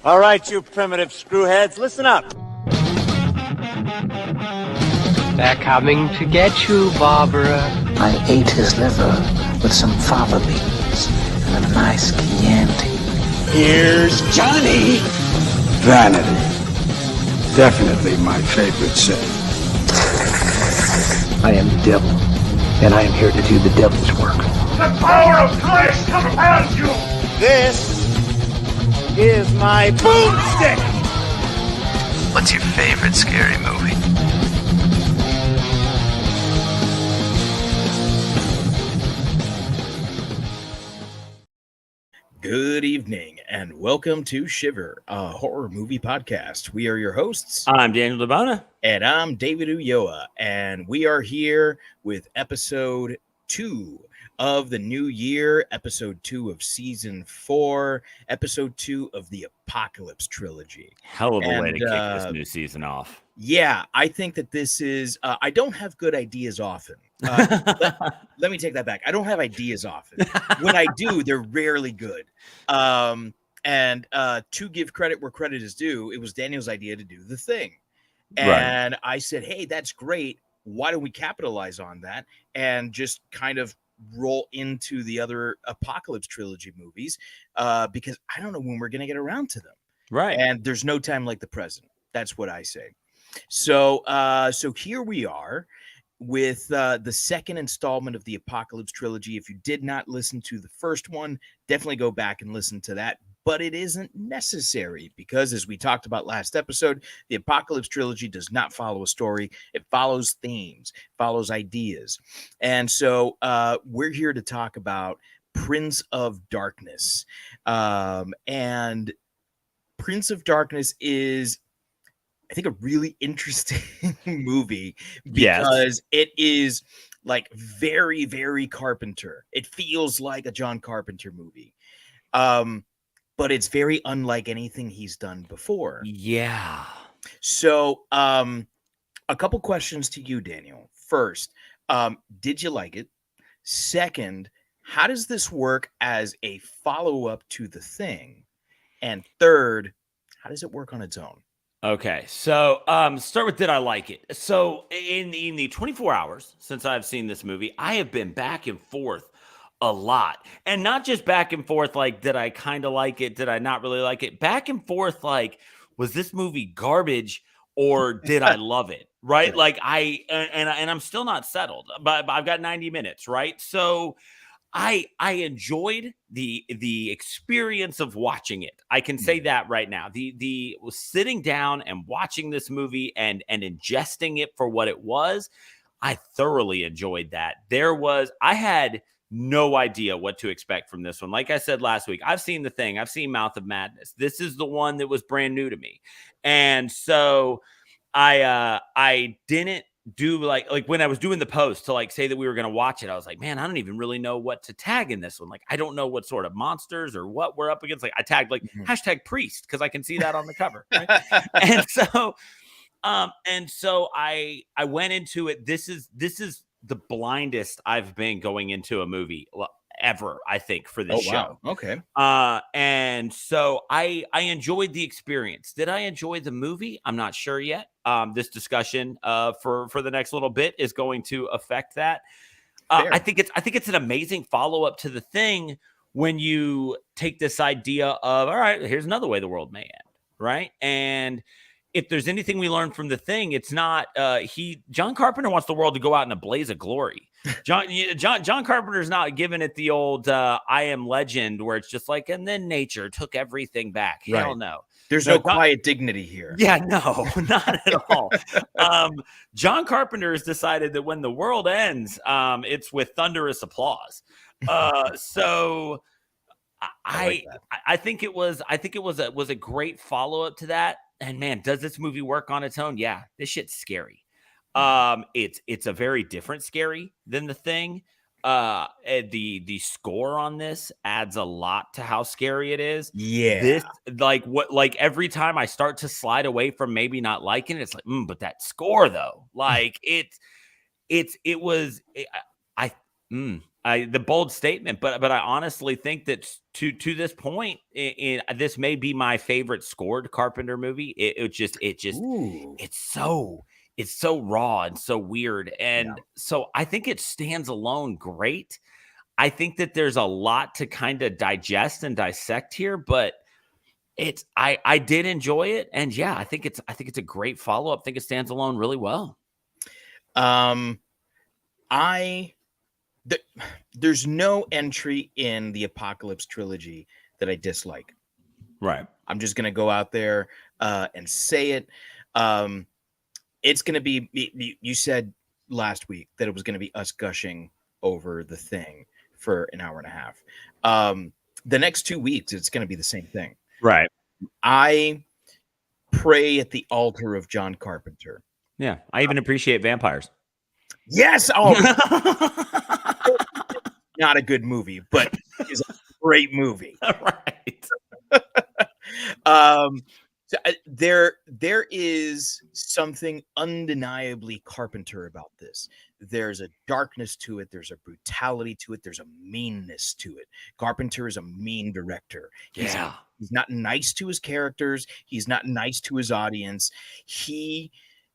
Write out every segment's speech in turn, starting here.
All right, you primitive screwheads, listen up. They're coming to get you, Barbara. I ate his liver with some fava beans and a nice Chianti. Here's Johnny. Vanity. Definitely my favorite sin. I am the devil, and I am here to do the devil's work. The power of Christ compels you. This is my boomstick. What's your favorite scary movie? Good evening and welcome to Shiver, a horror movie podcast. We are your hosts. I'm Daniel DeBona. And I'm David Ulloa. And we are here with episode 2 of the new year, episode 2 of season 4, episode 2 of the Apocalypse Trilogy. Hell of a way to kick this new season off. Yeah, I think that this is, I don't have good ideas often. Let me take that back. I don't have ideas often. When I do, they're rarely good. And to give credit where credit is due, it was Daniel's idea to do The Thing. And I said, hey, that's great. Why don't we capitalize on that and just kind of roll into the other Apocalypse Trilogy movies? Because I don't know when we're going to get around to them. Right. And there's no time like the present. That's what I say. So here we are with the second installment of the Apocalypse Trilogy. If you did not listen to the first one, definitely go back and listen to that. But it isn't necessary because, as we talked about last episode, the Apocalypse Trilogy does not follow a story. It follows themes, follows ideas. And so we're here to talk about Prince of Darkness. And Prince of Darkness is, I think, a really interesting movie because it is like very, very Carpenter. It feels like a John Carpenter movie. But it's very unlike anything he's done before. Yeah. So a couple questions to you, Daniel. First, did you like it? Second, how does this work as a follow-up to The Thing? And third, how does it work on its own? Okay, so start with, did I like it? So in the 24 hours since I've seen this movie, I have been back and forth a lot. And not just back and forth like, did I kind of like it? Did I not really like it? Back and forth like, was this movie garbage or did I love it? Right? Like I'm still not settled, but I've got 90 minutes, right? So I enjoyed the experience of watching it. I can say that right now. The sitting down and watching this movie and ingesting it for what it was, I thoroughly enjoyed that. I had no idea what to expect from this one. Like I said last week, I've seen The Thing. I've seen Mouth of Madness. This is the one that was brand new to me. And so I didn't do like when I was doing the post to like say that we were going to watch it, I was like, man, I don't even really know what to tag in this one. Like, I don't know what sort of monsters or what we're up against. Like, I tagged like hashtag priest because I can see that on the cover. Right? and so I went into it. This is the blindest I've been going into a movie ever, I think, for this show. Wow. Okay. And so I enjoyed the experience. Did I enjoy the movie? I'm not sure yet. This discussion for the next little bit is going to affect that. I think it's an amazing follow-up to The Thing when you take this idea of, all right, here's another way the world may end, right? And if there's anything we learned from The Thing, it's not John Carpenter wants the world to go out in a blaze of glory. John Carpenter's not giving it the old I Am Legend where it's just like, and then nature took everything back. Right. Hell no. There's no quiet dignity here. Yeah, no, not at all. John Carpenter has decided that when the world ends, it's with thunderous applause. So I think it was a great follow-up to that. And man, does this movie work on its own? Yeah, this shit's scary. It's a very different scary than The Thing. The score on this adds a lot to how scary it is. Yeah. This like every time I start to slide away from maybe not liking it, it's like, but that score though, like the bold statement, but I honestly think that to this point, this may be my favorite scored Carpenter movie. Ooh. It's so raw and so weird, and so I think it stands alone great. I think that there's a lot to kind of digest and dissect here, but I did enjoy it, and yeah, I think it's a great follow up. I think it stands alone really well. There's no entry in the Apocalypse trilogy that I dislike. Right. I'm just gonna go out there and say it. It's gonna be. You said last week that it was gonna be us gushing over The Thing for an hour and a half. The next 2 weeks, it's gonna be the same thing. Right. I pray at the altar of John Carpenter. Yeah, I even appreciate vampires. Yes. Oh, not a good movie, but it's a great movie. Right. So there is something undeniably Carpenter about this. There's a darkness to it. There's a brutality to it. There's a meanness to it. Carpenter is a mean director. He's not nice to his characters. He's not nice to his audience. He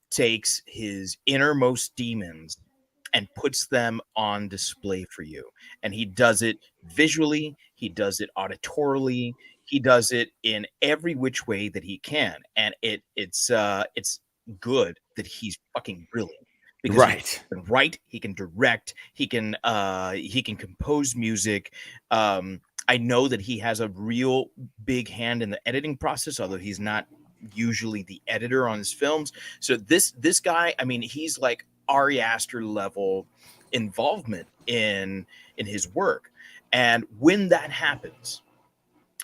takes his innermost demons and puts them on display for you. And he does it visually. He does it auditorily. He does it in every which way that he can. And it's good that he's fucking brilliant. Because right. He can write, he can direct, he can compose music. I know that he has a real big hand in the editing process, although he's not usually the editor on his films. So this guy, I mean, he's like Ari Aster level involvement in his work. And when that happens,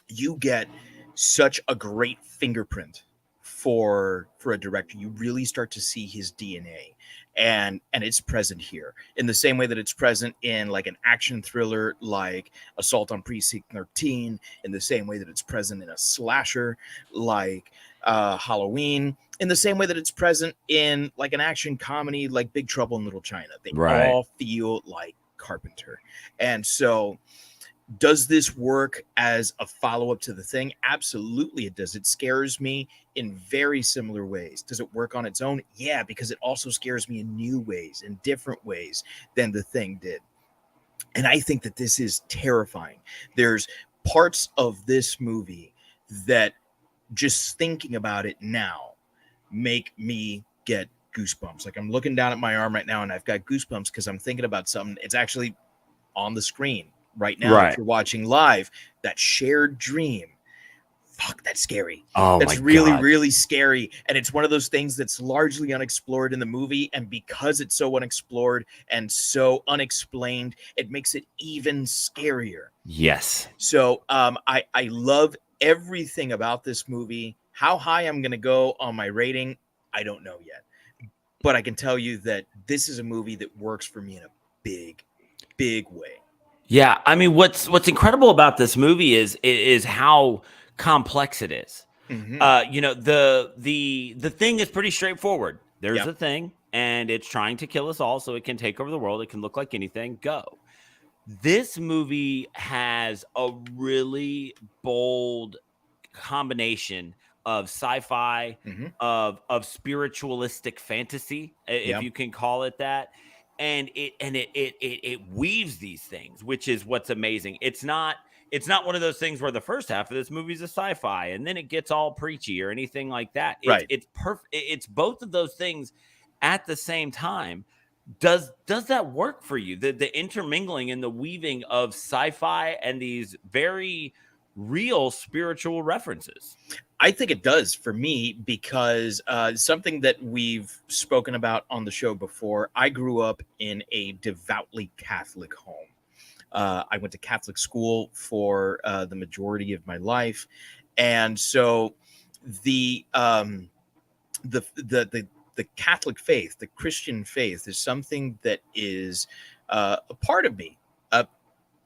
you get such a great fingerprint for a director. You really start to see his DNA, and it's present here in the same way that it's present in like an action thriller like Assault on Precinct 13, in the same way that it's present in a slasher like Halloween, in the same way that it's present in like an action comedy like Big Trouble in Little China. They all feel like Carpenter. And so does this work as a follow-up to The Thing? Absolutely it does. It scares me in very similar ways. Does it work on its own? Yeah, because it also scares me in new ways, in different ways than The Thing did. And I think that this is terrifying. There's parts of this movie that just thinking about it now make me get goosebumps. Like I'm looking down at my arm right now and I've got goosebumps because I'm thinking about something. It's actually on the screen right now. If you're watching live, that shared dream. Fuck, that's scary. Oh, that's really scary. And it's one of those things that's largely unexplored in the movie. And because it's so unexplored and so unexplained, it makes it even scarier. Yes. So I love everything about this movie. How high I'm going to go on my rating, I don't know yet. But I can tell you that this is a movie that works for me in a big, big way. Yeah, I mean, what's incredible about this movie is how complex it is. Mm-hmm. You know, the thing is pretty straightforward. There's a thing, and it's trying to kill us all, so it can take over the world. It can look like anything. Go. This movie has a really bold combination of sci-fi, of spiritualistic fantasy, if you can call it that. And it weaves these things, which is what's amazing. It's not one of those things where the first half of this movie is a sci-fi and then it gets all preachy or anything like that. It's perfect. It's both of those things at the same time. Does that work for you? The intermingling and the weaving of sci-fi and these very real spiritual references? I think it does for me because something that we've spoken about on the show before, I grew up in a devoutly Catholic home. I went to Catholic school for the majority of my life. And so the Catholic faith, the Christian faith is something that is a part of me.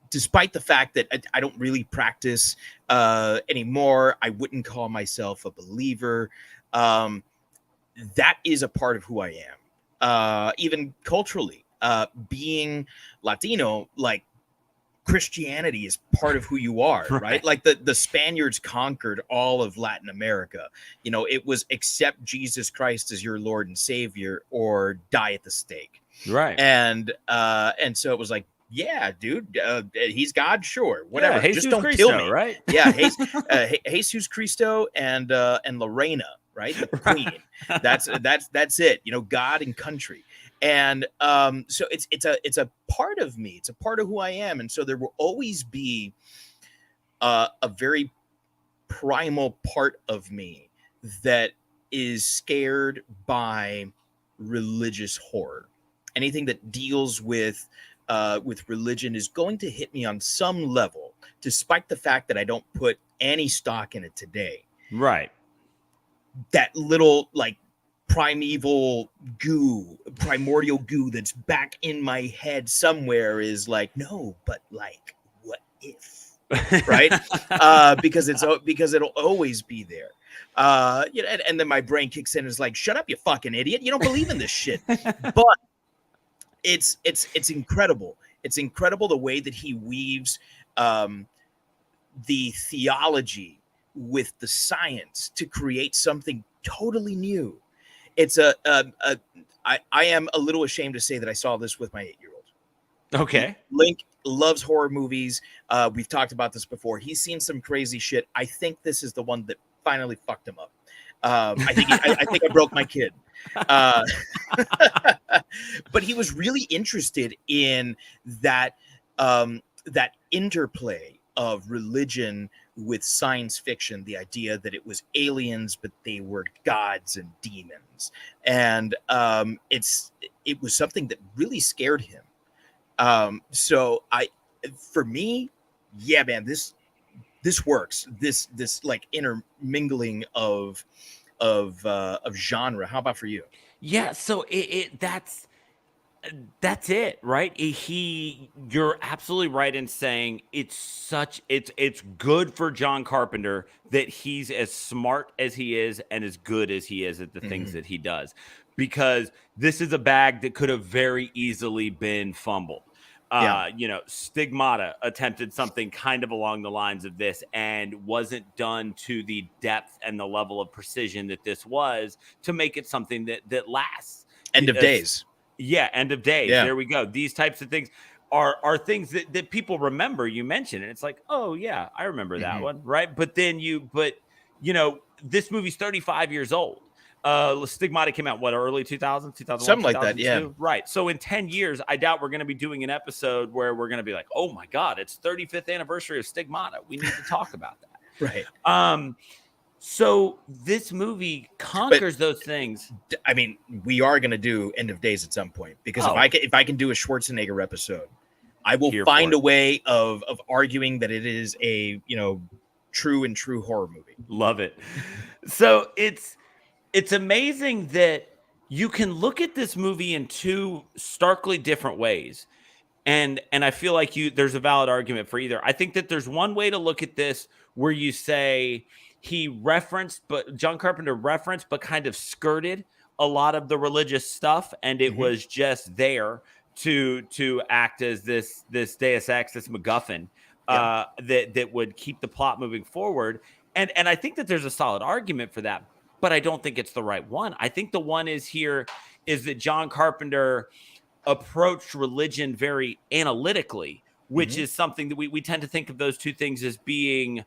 Despite the fact that I don't really practice anymore, I wouldn't call myself a believer. That is a part of who I am. Even culturally, being Latino, like Christianity is part of who you are, right? Like the Spaniards conquered all of Latin America. You know, it was accept Jesus Christ as your Lord and Savior or die at the stake. Right. And so it was like, yeah, dude, he's God, sure, whatever. Yeah, just don't Cristo, kill me, right? Yeah, Jesus Cristo and Lorena, right? The queen. That's it. You know, God and country. And so it's a part of me. It's a part of who I am. And so there will always be a very primal part of me that is scared by religious horror. Anything that deals with religion is going to hit me on some level, despite the fact that I don't put any stock in it today. Right. That little like primordial goo that's back in my head somewhere is like, no, but like, what if? Right? Because it'll always be there. You know, and then my brain kicks in and is like, shut up, you fucking idiot. You don't believe in this shit. But it's incredible. It's incredible the way that he weaves the theology with the science to create something totally new. It's I am a little ashamed to say that I saw this with my 8-year-old. Okay. Link loves horror movies. We've talked about this before. He's seen some crazy shit. I think this is the one that finally fucked him up. I think I broke my kid. But he was really interested in that interplay of religion with science fiction, the idea that it was aliens, but they were gods and demons. And it was something that really scared him. So for me, yeah, man, this works. This like intermingling of genre. How about for you? Yeah, so that's it, right? You're absolutely right in saying it's good for John Carpenter that he's as smart as he is and as good as he is at the things that he does, because this is a bag that could have very easily been fumbled. You know, Stigmata attempted something kind of along the lines of this and wasn't done to the depth and the level of precision that this was to make it something that lasts. End of Days. Yeah, End of Days. Yeah. There we go. These types of things are things that people remember. You mentioned, and it's like, oh yeah, I remember that one, right? But you know, this movie's 35 years old. Stigmata came out early 2000s, 2001, something like that, yeah. Right. So in 10 years, I doubt we're going to be doing an episode where we're going to be like, oh my God, it's 35th anniversary of Stigmata. We need to talk about that. Right. So this movie conquers those things. I mean, we are going to do End of Days at some point, because if I can do a Schwarzenegger episode, I will find a way of arguing that it is a, you know, true horror movie. Love it. So it's amazing that you can look at this movie in two starkly different ways. And I feel like there's a valid argument for either. I think that there's one way to look at this where you say John Carpenter referenced, but kind of skirted a lot of the religious stuff. And it was just there to act as this Deus Ex, this MacGuffin, that would keep the plot moving forward. And I think that there's a solid argument for that, but I don't think it's the right one. I think the one is that John Carpenter approached religion very analytically, which is something that we tend to think of those two things as being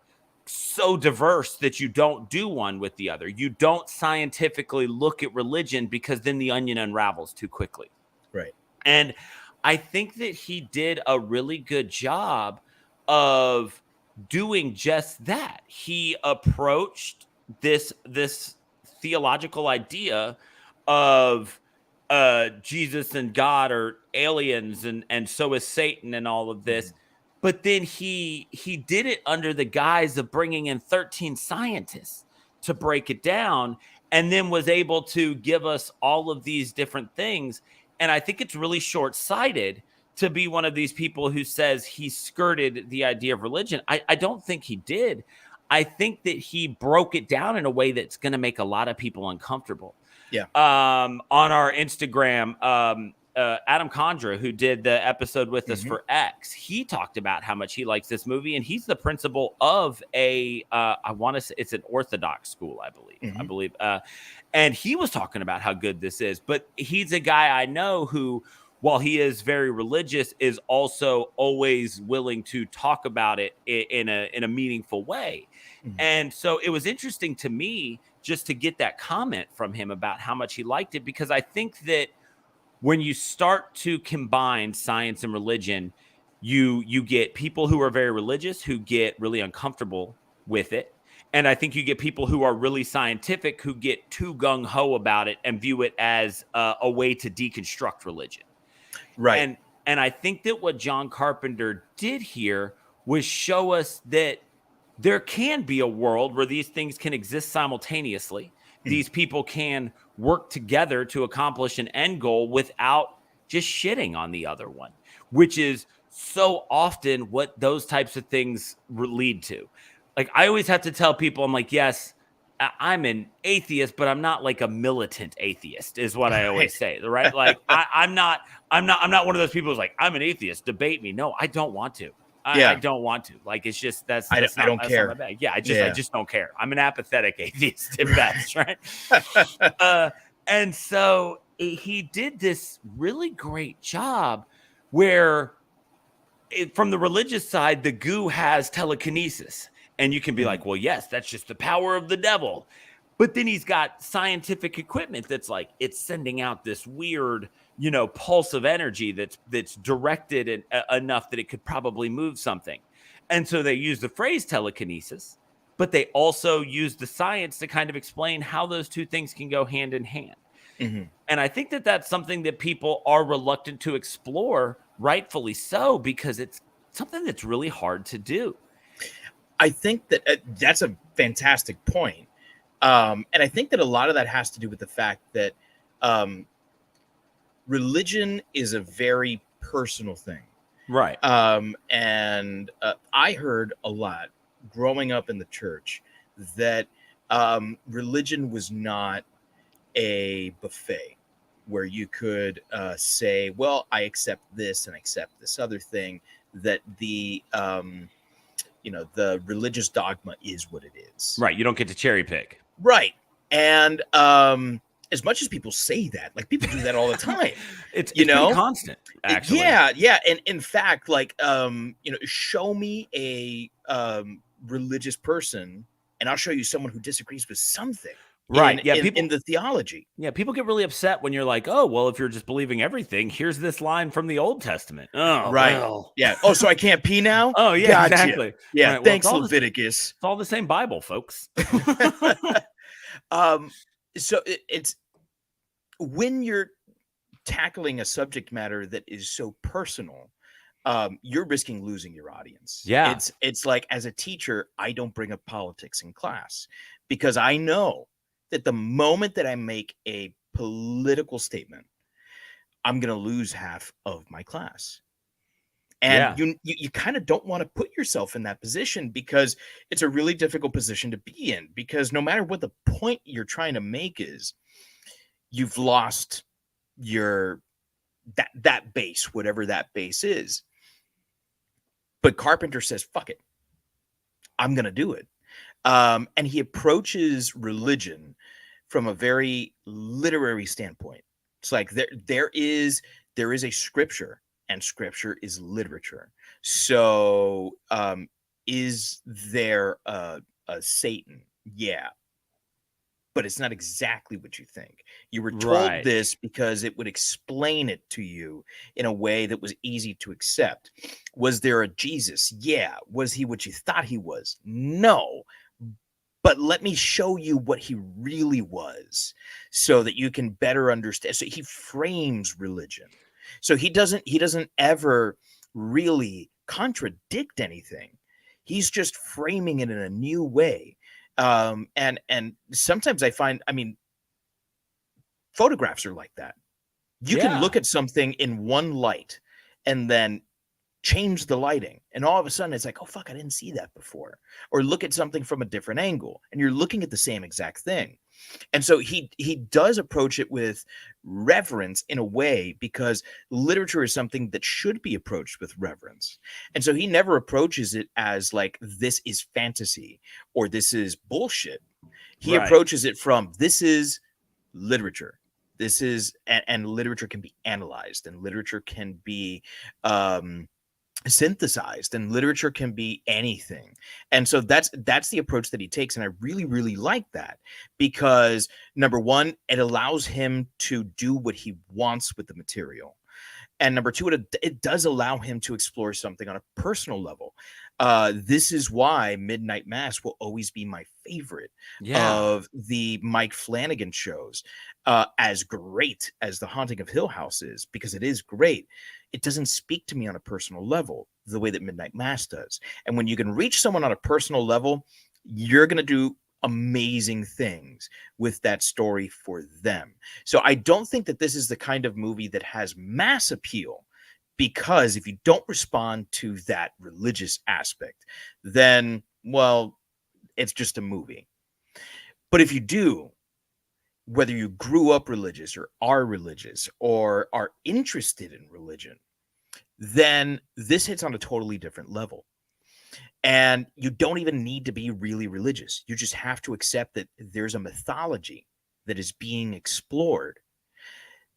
so diverse that you don't do one with the other. You don't scientifically look at religion, because then the onion unravels too quickly. Right. And I think that he did a really good job of doing just that. He approached this theological idea of Jesus and God are aliens, and so is Satan and all of this. But then he did it under the guise of bringing in 13 scientists to break it down, and then was able to give us all of these different things. And I think it's really short-sighted to be one of these people who says he skirted the idea of religion. I don't think he did. I think that he broke it down in a way that's going to make a lot of people uncomfortable. Yeah. On our Instagram, Adam Condra, who did the episode with us for X, he talked about how much he likes this movie, and he's the principal of a I want to say it's an Orthodox school, I believe. And he was talking about how good this is. But he's a guy I know who, while he is very religious, is also always willing to talk about it in a meaningful way. And so it was interesting to me just to get that comment from him about how much he liked it, because I think that when you start to combine science and religion, you get people who are very religious who get really uncomfortable with it. And I think you get people who are really scientific who get too gung-ho about it and view it as a way to deconstruct religion. Right. And I think that what John Carpenter did here was show us that there can be a world where these things can exist simultaneously. These people can work together to accomplish an end goal without just shitting on the other one, which is so often what those types of things lead to. Like, I always have to tell people, I'm like, yes, I'm an atheist, but I'm not like a militant atheist, is what I always say, right? Like, I'm not one of those people who's like, I'm an atheist, debate me. No, I don't want to. I don't want to. Like, it's just I don't care. Yeah, I just don't care. I'm an apathetic atheist at best, right? And so he did this really great job where, from the religious side, the goo has telekinesis. And you can be like, well, yes, that's just the power of the devil. But then he's got scientific equipment that's like, it's sending out this weird, pulse of energy that's directed enough that it could probably move something. And so they use the phrase telekinesis, but they also use the science to kind of explain how those two things can go hand in hand. And I think that that's something that people are reluctant to explore, rightfully so, because it's something that's really hard to do. I think that that's a fantastic point. And I think that a lot of that has to do with the fact that religion is a very personal thing. Right. And I heard a lot growing up in the church that religion was not a buffet where you could say, well, I accept this and accept this other thing, that the religious dogma is what it is. Right. You don't get to cherry pick. Right. And as much as people say that, like, people do that all the time. it's pretty constant, actually. Yeah. And in fact, like, show me a religious person and I'll show you someone who disagrees with something. Right. In the theology. Yeah. People get really upset when you're like, oh, well, if you're just believing everything, here's this line from the Old Testament. Oh, right. Well. Yeah. Oh, so I can't pee now? Oh, yeah, gotcha. Exactly. Yeah. Right, Thanks, Leviticus. It's all the same Bible, folks. So it's when you're tackling a subject matter that is so personal, you're risking losing your audience. Yeah. It's like, as a teacher, I don't bring up politics in class because I know that the moment that I make a political statement, I'm going to lose half of my class. And you kind of don't want to put yourself in that position, because it's a really difficult position to be in, because no matter what the point you're trying to make is, you've lost your that base, whatever that base is. But Carpenter says, fuck it, I'm going to do it. And he approaches religion from a very literary standpoint. It's like there is a scripture, and scripture is literature. So is there a Satan? Yeah. But it's not exactly what you think. You were told this because it would explain it to you in a way that was easy to accept. Was there a Jesus? Yeah. Was he what you thought he was? No. But let me show you what he really was so that you can better understand. So he frames religion. So he doesn't ever really contradict anything. He's just framing it in a new way. And sometimes I find, photographs are like that. You can look at something in one light and then change the lighting, and all of a sudden it's like, oh fuck, I didn't see that before. Or look at something from a different angle and you're looking at the same exact thing. And so he does approach it with reverence in a way, because literature is something that should be approached with reverence. And so he never approaches it as like, this is fantasy or this is bullshit. He approaches it from, this is literature. This is, and literature can be analyzed, and literature can be synthesized, and literature can be anything. And so that's the approach that he takes. And I really, really like that, because number one, it allows him to do what he wants with the material. And number two, it does allow him to explore something on a personal level. This is why Midnight Mass will always be my favorite of the Mike Flanagan shows. As great as The Haunting of Hill House is, because it is great, it doesn't speak to me on a personal level the way that Midnight Mass does. And when you can reach someone on a personal level, you're going to do amazing things with that story for them. So I don't think that this is the kind of movie that has mass appeal, because if you don't respond to that religious aspect, then, well, it's just a movie. But if you do, whether you grew up religious or are interested in religion, then this hits on a totally different level. And you don't even need to be really religious. You just have to accept that there's a mythology that is being explored.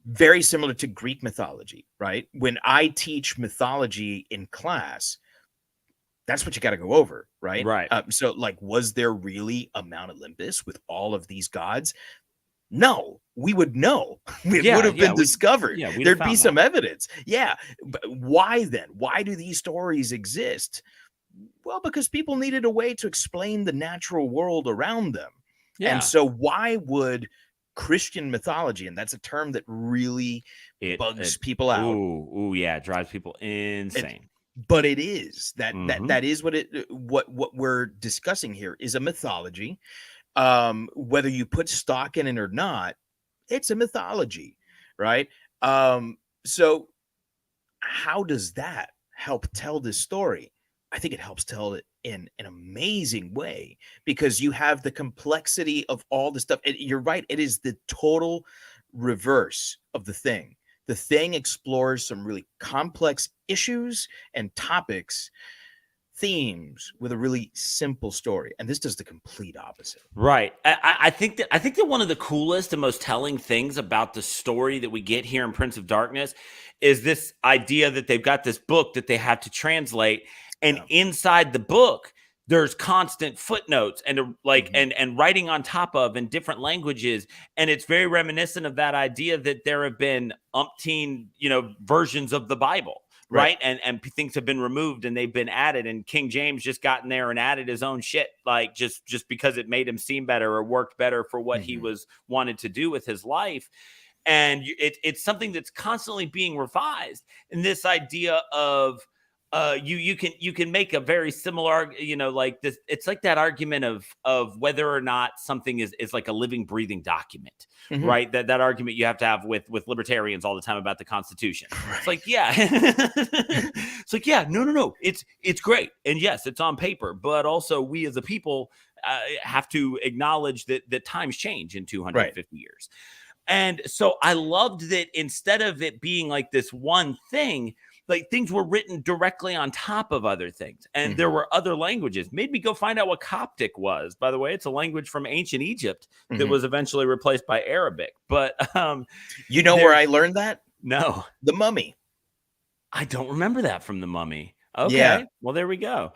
Very similar to Greek mythology, right? When I teach mythology in class, that's what you got to go over, right? Right. So like, was there really a Mount Olympus with all of these gods? No, we would know. It would have been discovered. There'd be some evidence. Yeah. But why then? Why do these stories exist? Well, because people needed a way to explain the natural world around them. Yeah. And so why would Christian mythology, and that's a term that really bugs people out. It drives people insane. But it is that is what we're discussing here is a mythology. Whether you put stock in it or not, it's a mythology, right? So how does that help tell this story? I think it helps tell it in an amazing way, because you have the complexity of all the stuff. You're right. It is the total reverse of The Thing. The Thing explores some really complex issues and topics, themes, with a really simple story, and this does the complete opposite. Right. I think that one of the coolest and most telling things about the story that we get here in Prince of Darkness is this idea that they've got this book that they have to translate, and inside the book there's constant footnotes and and writing on top of in different languages, and it's very reminiscent of that idea that there have been umpteen versions of the Bible. Right. And things have been removed and they've been added, and King James just got in there and added his own shit, like just because it made him seem better or worked better for what he was wanted to do with his life. And it's something that's constantly being revised. And this idea of you can make a very similar, like this. It's like that argument of whether or not something is like a living, breathing document, right? That argument you have to have with libertarians all the time about the Constitution. Right. It's like, no. It's great. And yes, it's on paper, but also we as a people have to acknowledge that times change in 250 years. And so I loved that instead of it being like this one thing, like things were written directly on top of other things. And there were other languages. Made me go find out what Coptic was. By the way, it's a language from ancient Egypt that was eventually replaced by Arabic. But where I learned that? No. The Mummy. I don't remember that from The Mummy. Okay. Yeah. Well, there we go.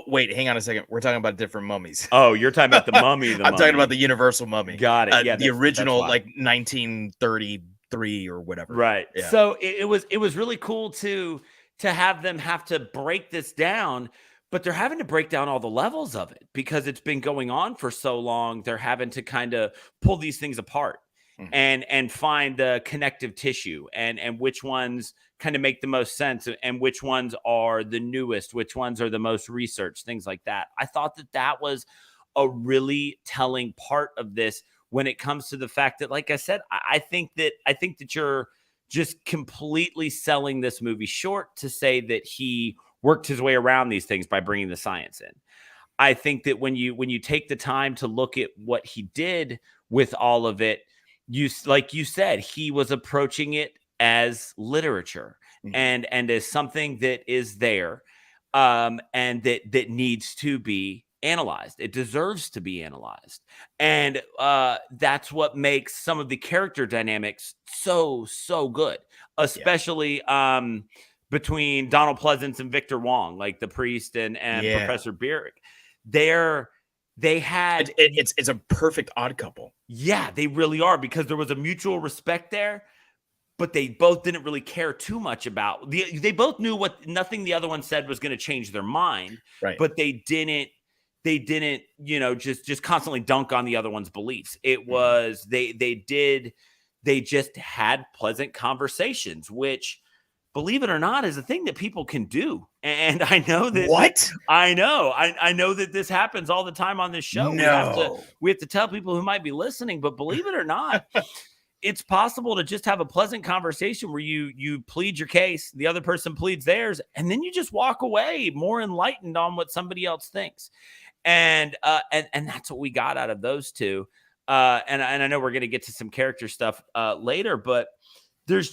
Wait, hang on a second. We're talking about different mummies. Oh, you're talking about the Mummy. I'm talking about the Universal Mummy. Got it. Yeah. The original, like 1933 or whatever. Right. Yeah. So it was really cool to have them have to break this down, but they're having to break down all the levels of it because it's been going on for so long. They're having to kind of pull these things apart and find the connective tissue and which ones kind of make the most sense and which ones are the newest, which ones are the most researched, things like that. I thought that was a really telling part of this when it comes to the fact that, like I said, I think that you're just completely selling this movie short to say that he worked his way around these things by bringing the science in. I think that when you take the time to look at what he did with all of it, like you said, he was approaching it as literature and as something that is there, and that needs to be analyzed. It deserves to be analyzed, and that's what makes some of the character dynamics so good, especially between Donald Pleasance and Victor Wong, like the priest and Professor Bierrick. They had it's a perfect odd couple. Yeah, they really are, because there was a mutual respect there, but they both didn't really care too much about they both knew nothing the other one said was going to change their mind, right? But they didn't, just constantly dunk on the other one's beliefs. It was they just had pleasant conversations, which, believe it or not, is a thing that people can do. And I know that I know that this happens all the time on this show. No. We have to tell people who might be listening, but believe it or not, it's possible to just have a pleasant conversation where you plead your case, the other person pleads theirs, and then you just walk away more enlightened on what somebody else thinks. And that's what we got out of those two. And I know we're going to get to some character stuff later, but there's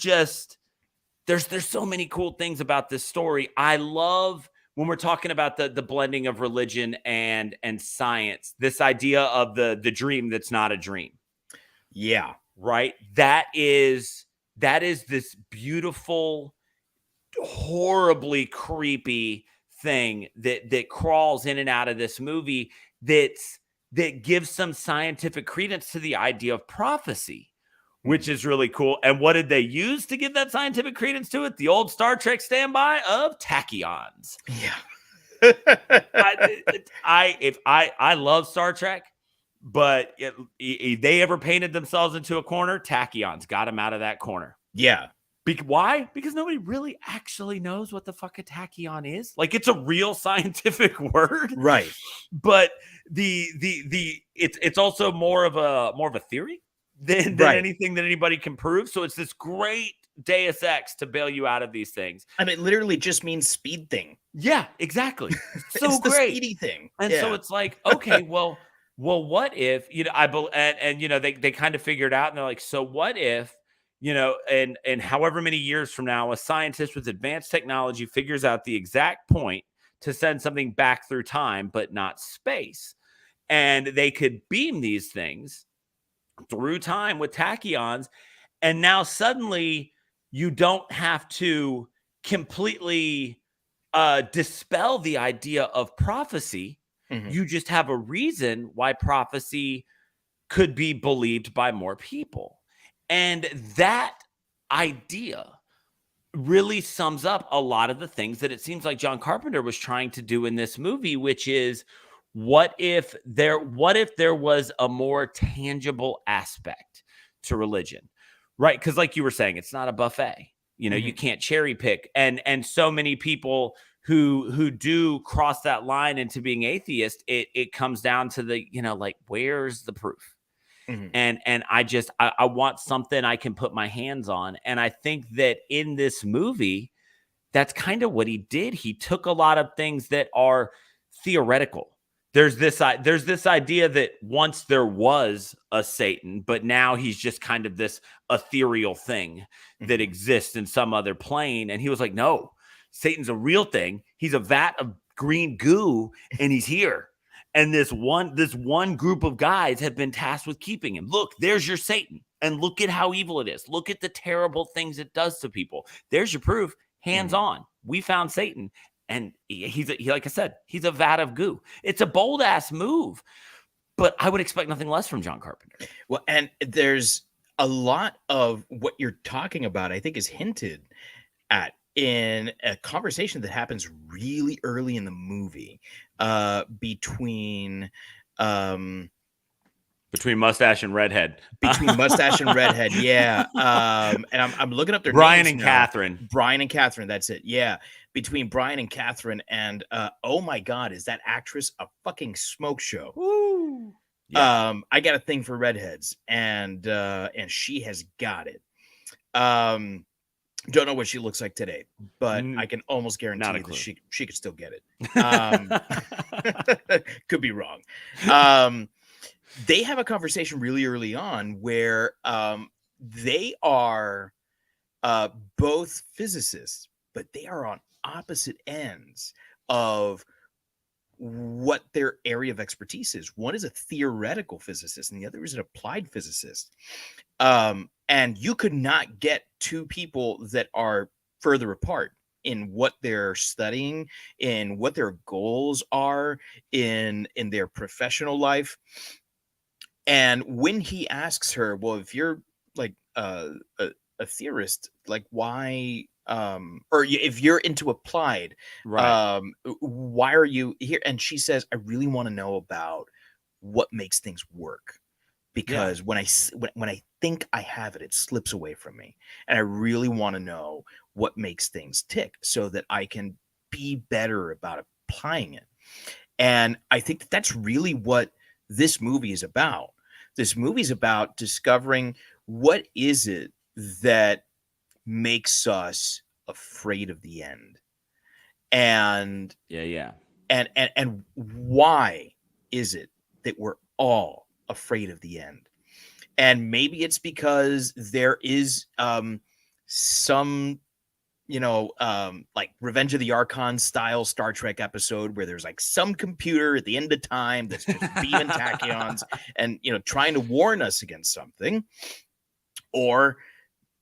so many cool things about this story. I love when we're talking about the blending of religion and science, this idea of the dream that's not a dream. Yeah. Right. That is this beautiful, horribly creepy thing that crawls in and out of this movie that gives some scientific credence to the idea of prophecy, which is really cool. And what did they use to give that scientific credence to it? The old Star Trek standby of tachyons. Yeah. I love Star Trek, but if they ever painted themselves into a corner, tachyons got them out of that corner. Yeah. Why? Because nobody really actually knows what the fuck a tachyon is. Like, it's a real scientific word, right? But it's also more of a theory than anything that anybody can prove. So it's this great Deus Ex to bail you out of these things. I mean, it literally just means speed thing. Yeah, exactly. So it's great. The speedy thing. And so it's like, okay, well, what if, they kind of figured out, and they're like, so what if, and however many years from now, a scientist with advanced technology figures out the exact point to send something back through time, but not space. And they could beam these things through time with tachyons. And now suddenly you don't have to completely dispel the idea of prophecy. Mm-hmm. You just have a reason why prophecy could be believed by more people. And that idea really sums up a lot of the things that it seems like John Carpenter was trying to do in this movie, which is, what if there was a more tangible aspect to religion, right? Because like you were saying, it's not a buffet. You can't cherry pick. And so many people who do cross that line into being atheist, it comes down to the, like, where's the proof? Mm-hmm. And I want something I can put my hands on. And I think that in this movie, that's kind of what he did. He took a lot of things that are theoretical. There's this idea that once there was a Satan, but now he's just kind of this ethereal thing that exists in some other plane. And he was like, no, Satan's a real thing. He's a vat of green goo, and he's here. And this one group of guys have been tasked with keeping him. Look, there's your Satan. And look at how evil it is. Look at the terrible things it does to people. There's your proof. Hands on. We found Satan. And like I said, he's a vat of goo. It's a bold ass move, but I would expect nothing less from John Carpenter. Well, and there's a lot of what you're talking about, I think, is hinted at in a conversation that happens really early in the movie, between Mustache and Redhead. Between Mustache and Redhead, yeah. And I'm looking up their Brian names and now. Catherine. Brian and Catherine, that's it. Yeah. Between Brian and Catherine, and oh my God, is that actress a fucking smoke show? Woo. Yeah. I got a thing for redheads, and she has got it. Don't know what she looks like today, but I can almost guarantee you that she could still get it. Could be wrong. They have a conversation really early on where they are both physicists, but they are on opposite ends of what their area of expertise is. One is a theoretical physicist and the other is an applied physicist. And you could not get two people that are further apart in what they're studying, in what their goals are in their professional life. And when he asks her, well, if you're like a theorist, like why or if you're into applied, right? Why are you here? And she says, I really want to know about what makes things work, because when I think I have it, it slips away from me, and I really want to know what makes things tick so that I can be better about applying it. And I think that's really what this movie is about. This movie is about discovering what is it that makes us afraid of the end, and and why is it that we're all afraid of the end. And maybe it's because there is some like Revenge of the Archon style Star Trek episode where there's like some computer at the end of time that's just beaming tachyons and trying to warn us against something. Or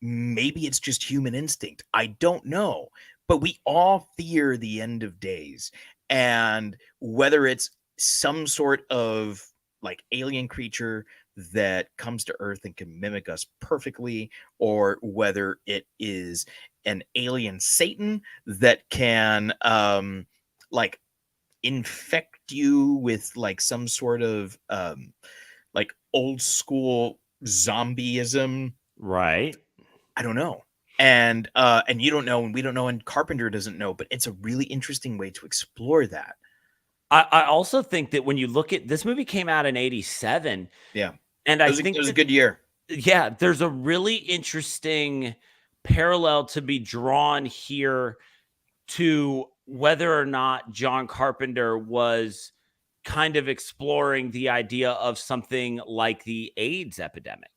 maybe it's just human instinct. I don't know. But we all fear the end of days. And whether it's some sort of like alien creature that comes to Earth and can mimic us perfectly, or whether it is an alien Satan that can like infect you with like some sort of like old school zombieism. Right. I don't know. And you don't know, and we don't know, and Carpenter doesn't know, but it's a really interesting way to explore that. I also think that when you look at this movie, came out in 87. Yeah. And I think it was a good year. Yeah. There's a really interesting parallel to be drawn here to whether or not John Carpenter was kind of exploring the idea of something like the AIDS epidemic.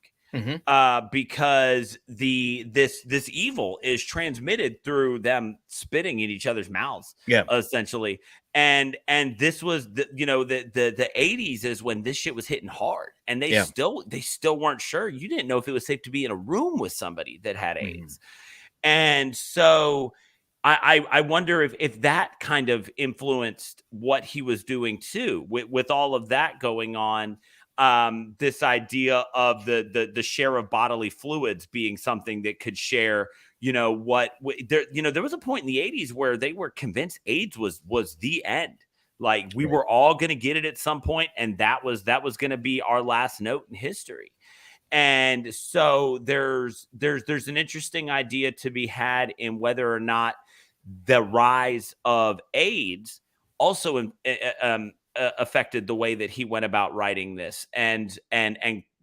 Because this evil is transmitted through them spitting in each other's mouths, essentially. And this was the 80s is when this shit was hitting hard, and they still weren't sure. You didn't know if it was safe to be in a room with somebody that had AIDS. And so I wonder if that kind of influenced what he was doing too, with all of that going on. This idea of the share of bodily fluids being something that could share, there was a point in the 80s where they were convinced AIDS was the end. Like we were all going to get it at some point, and that was going to be our last note in history. And so there's an interesting idea to be had in whether or not the rise of AIDS also affected the way that he went about writing this and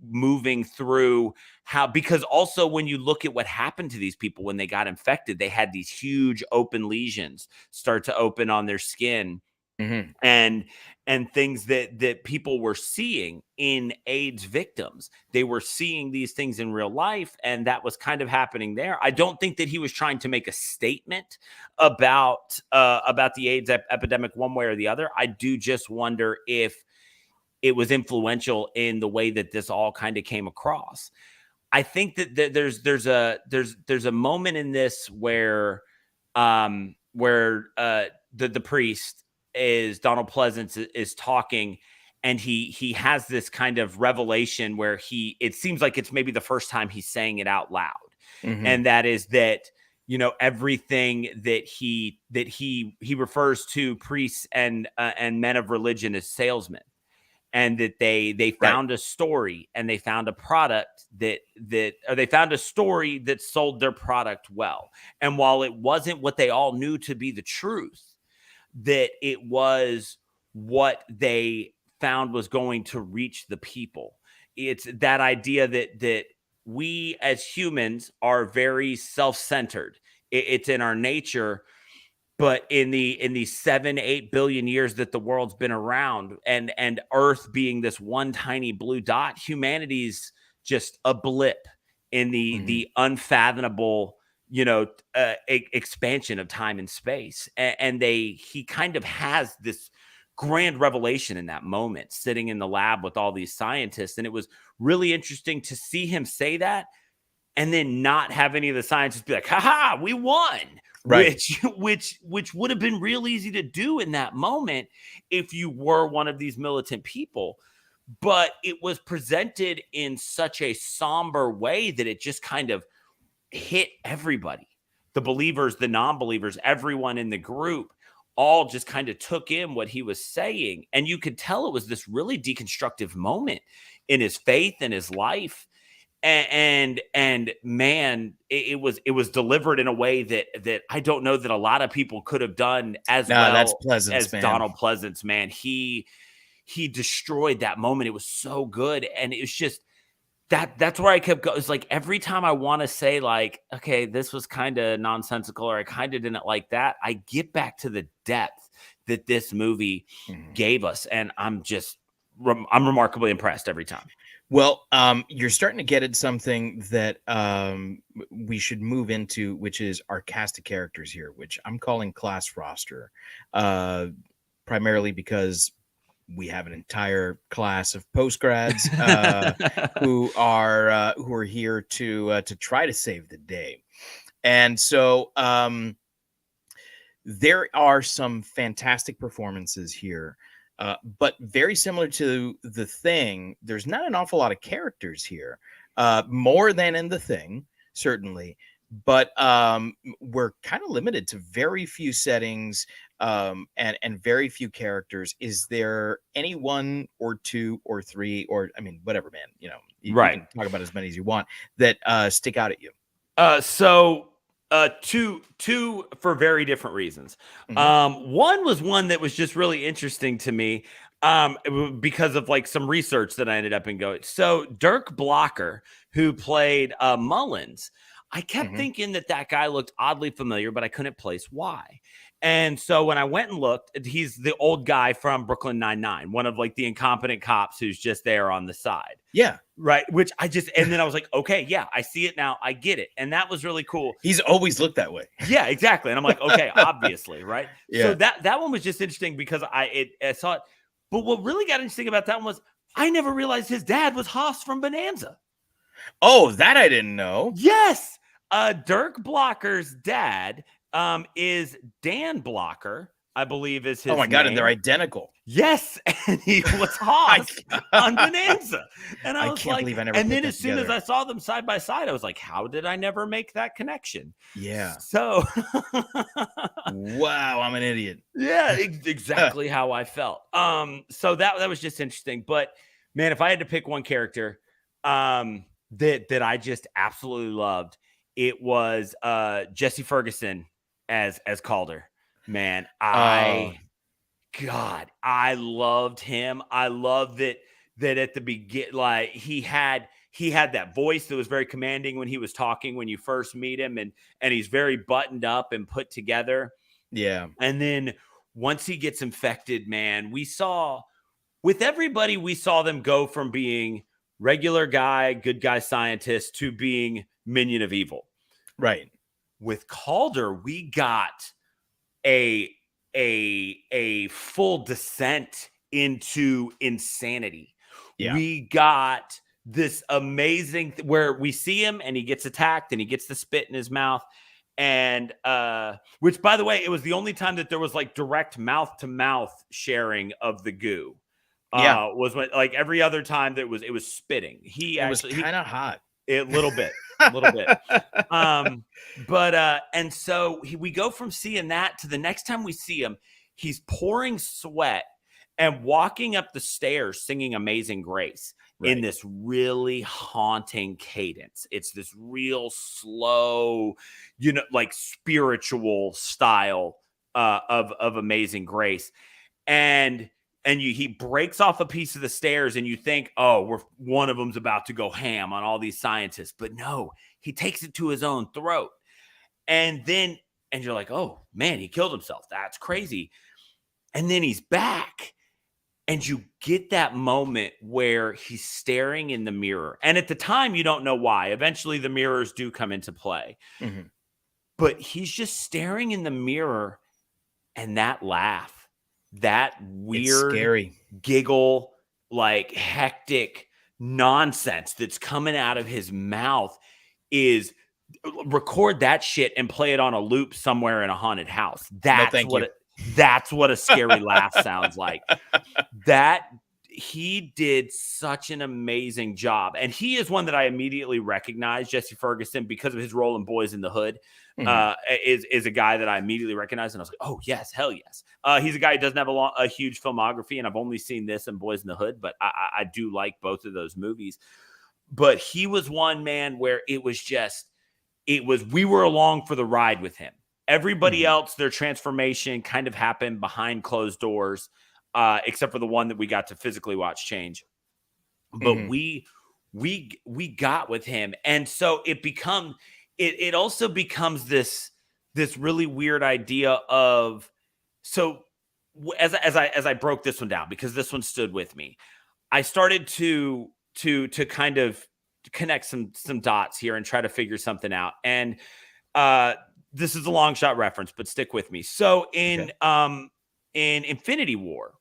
moving through how, because also when you look at what happened to these people when they got infected, they had these huge open lesions start to open on their skin. And things that people were seeing in AIDS victims. They were seeing these things in real life, and that was kind of happening there. I don't think that he was trying to make a statement about the AIDS epidemic one way or the other. I do just wonder if it was influential in the way that this all kind of came across. I think that there's a moment in this where the priest is Donald Pleasance is talking, and he has this kind of revelation where it seems like it's maybe the first time he's saying it out loud. And that is that, everything that he refers to priests and men of religion as salesmen, and that they found a story and they found a product or they found a story that sold their product well. And while it wasn't what they all knew to be the truth, that it was what they found was going to reach the people. It's that idea that we as humans are very self-centered. It's in our nature. But in the 7-8 billion years that the world's been around, and Earth being this one tiny blue dot, humanity's just a blip in the unfathomable, expansion of time and space. And he kind of has this grand revelation in that moment, sitting in the lab with all these scientists. And it was really interesting to see him say that, and then not have any of the scientists be like, "Ha, we won." Right. Which would have been real easy to do in that moment if you were one of these militant people. But it was presented in such a somber way that it just kind of hit everybody. The believers, the non-believers, everyone in the group all just kind of took in what he was saying. And you could tell it was this really deconstructive moment in his faith and his life. And man, it was delivered in a way that I don't know that a lot of people could have done as well that's Pleasance, as man. Donald Pleasance, man. He destroyed that moment. It was so good. And it was just that's where I kept going. It's like every time I want to say like, okay, this was kind of nonsensical, or I kind of didn't like that, I get back to the depth that this movie gave us. And I'm remarkably impressed every time. Well, you're starting to get at something that we should move into, which is our cast of characters here, which I'm calling class roster, primarily because we have an entire class of postgrads who are here to try to save the day. And so there are some fantastic performances here. But very similar to The Thing, there's not an awful lot of characters here, more than in The Thing, certainly. But we're kind of limited to very few settings and very few characters. Is there any one or two or three, or I mean, whatever, man, you can talk about as many as you want, that stick out at you? Two for very different reasons. One was one that was just really interesting to me because of like some research that I ended up in going. So Dirk Blocker, who played Mullins, I kept thinking that guy looked oddly familiar, but I couldn't place why. And so when I went and looked, he's the old guy from Brooklyn Nine-Nine, one of like the incompetent cops who's just there on the side. Yeah. Right. And then I was like, okay, yeah, I see it now. I get it. And that was really cool. He's always looked that way. Yeah, exactly. And I'm like, okay, obviously. Right. Yeah. So that one was just interesting because I saw it. But what really got interesting about that one was I never realized his dad was Haas from Bonanza. Oh, that I didn't know. Yes. Dirk Blocker's dad is Dan Blocker, I believe is his name. Oh my God, and they're identical. Yes, and he was Haas on Bonanza. And I can't believe I never. And then as soon as I saw them side by side, I was like, how did I never make that connection? Yeah. So wow, I'm an idiot. Yeah, exactly how I felt. So that was just interesting. But man, if I had to pick one character that I just absolutely loved, it was Jesse Ferguson as Calder. Man, I loved him. I loved that at the beginning, like he had that voice that was very commanding when he was talking when you first meet him, and he's very buttoned up and put together. Yeah. And then once he gets infected, man, we saw them go from being regular guy, good guy scientist to being minion of evil. Right. With Calder, we got a full descent into insanity. Yeah. We got this amazing where we see him and he gets attacked and he gets the spit in his mouth. And which, by the way, it was the only time that there was like direct mouth to mouth sharing of the goo. Was when, like every other time that it was spitting. It was kind of hot. A little bit. And so we go from seeing that to the next time we see him, he's pouring sweat and walking up the stairs singing Amazing Grace in this really haunting cadence. It's this real slow, like spiritual style of Amazing Grace. And and he breaks off a piece of the stairs, and you think, oh, one of them's about to go ham on all these scientists. But no, he takes it to his own throat. And you're like, oh, man, he killed himself. That's crazy. And then he's back. And you get that moment where he's staring in the mirror. And at the time, you don't know why. Eventually, the mirrors do come into play. Mm-hmm. But he's just staring in the mirror, and that laugh. That weird, scary giggle, like hectic nonsense that's coming out of his mouth is record that shit and play it on a loop somewhere in a haunted house. That's what a scary laugh sounds like. That he did such an amazing job. And he is one that I immediately recognized, Jesse Ferguson, because of his role in Boys in the Hood. Is a guy that I immediately recognized, and I was like, oh yes, hell yes. He's a guy who doesn't have a huge filmography, and I've only seen this and Boys in the Hood, but I do like both of those movies. But he was one, man, where we were along for the ride with him. Everybody else, their transformation kind of happened behind closed doors, except for the one that we got to physically watch change. But we got with him, and so it also becomes this really weird idea of, so as I broke this one down, because this one stood with me, I started to kind of connect some dots here and try to figure something out. And this is a long shot reference, but stick with me. So in Infinity War,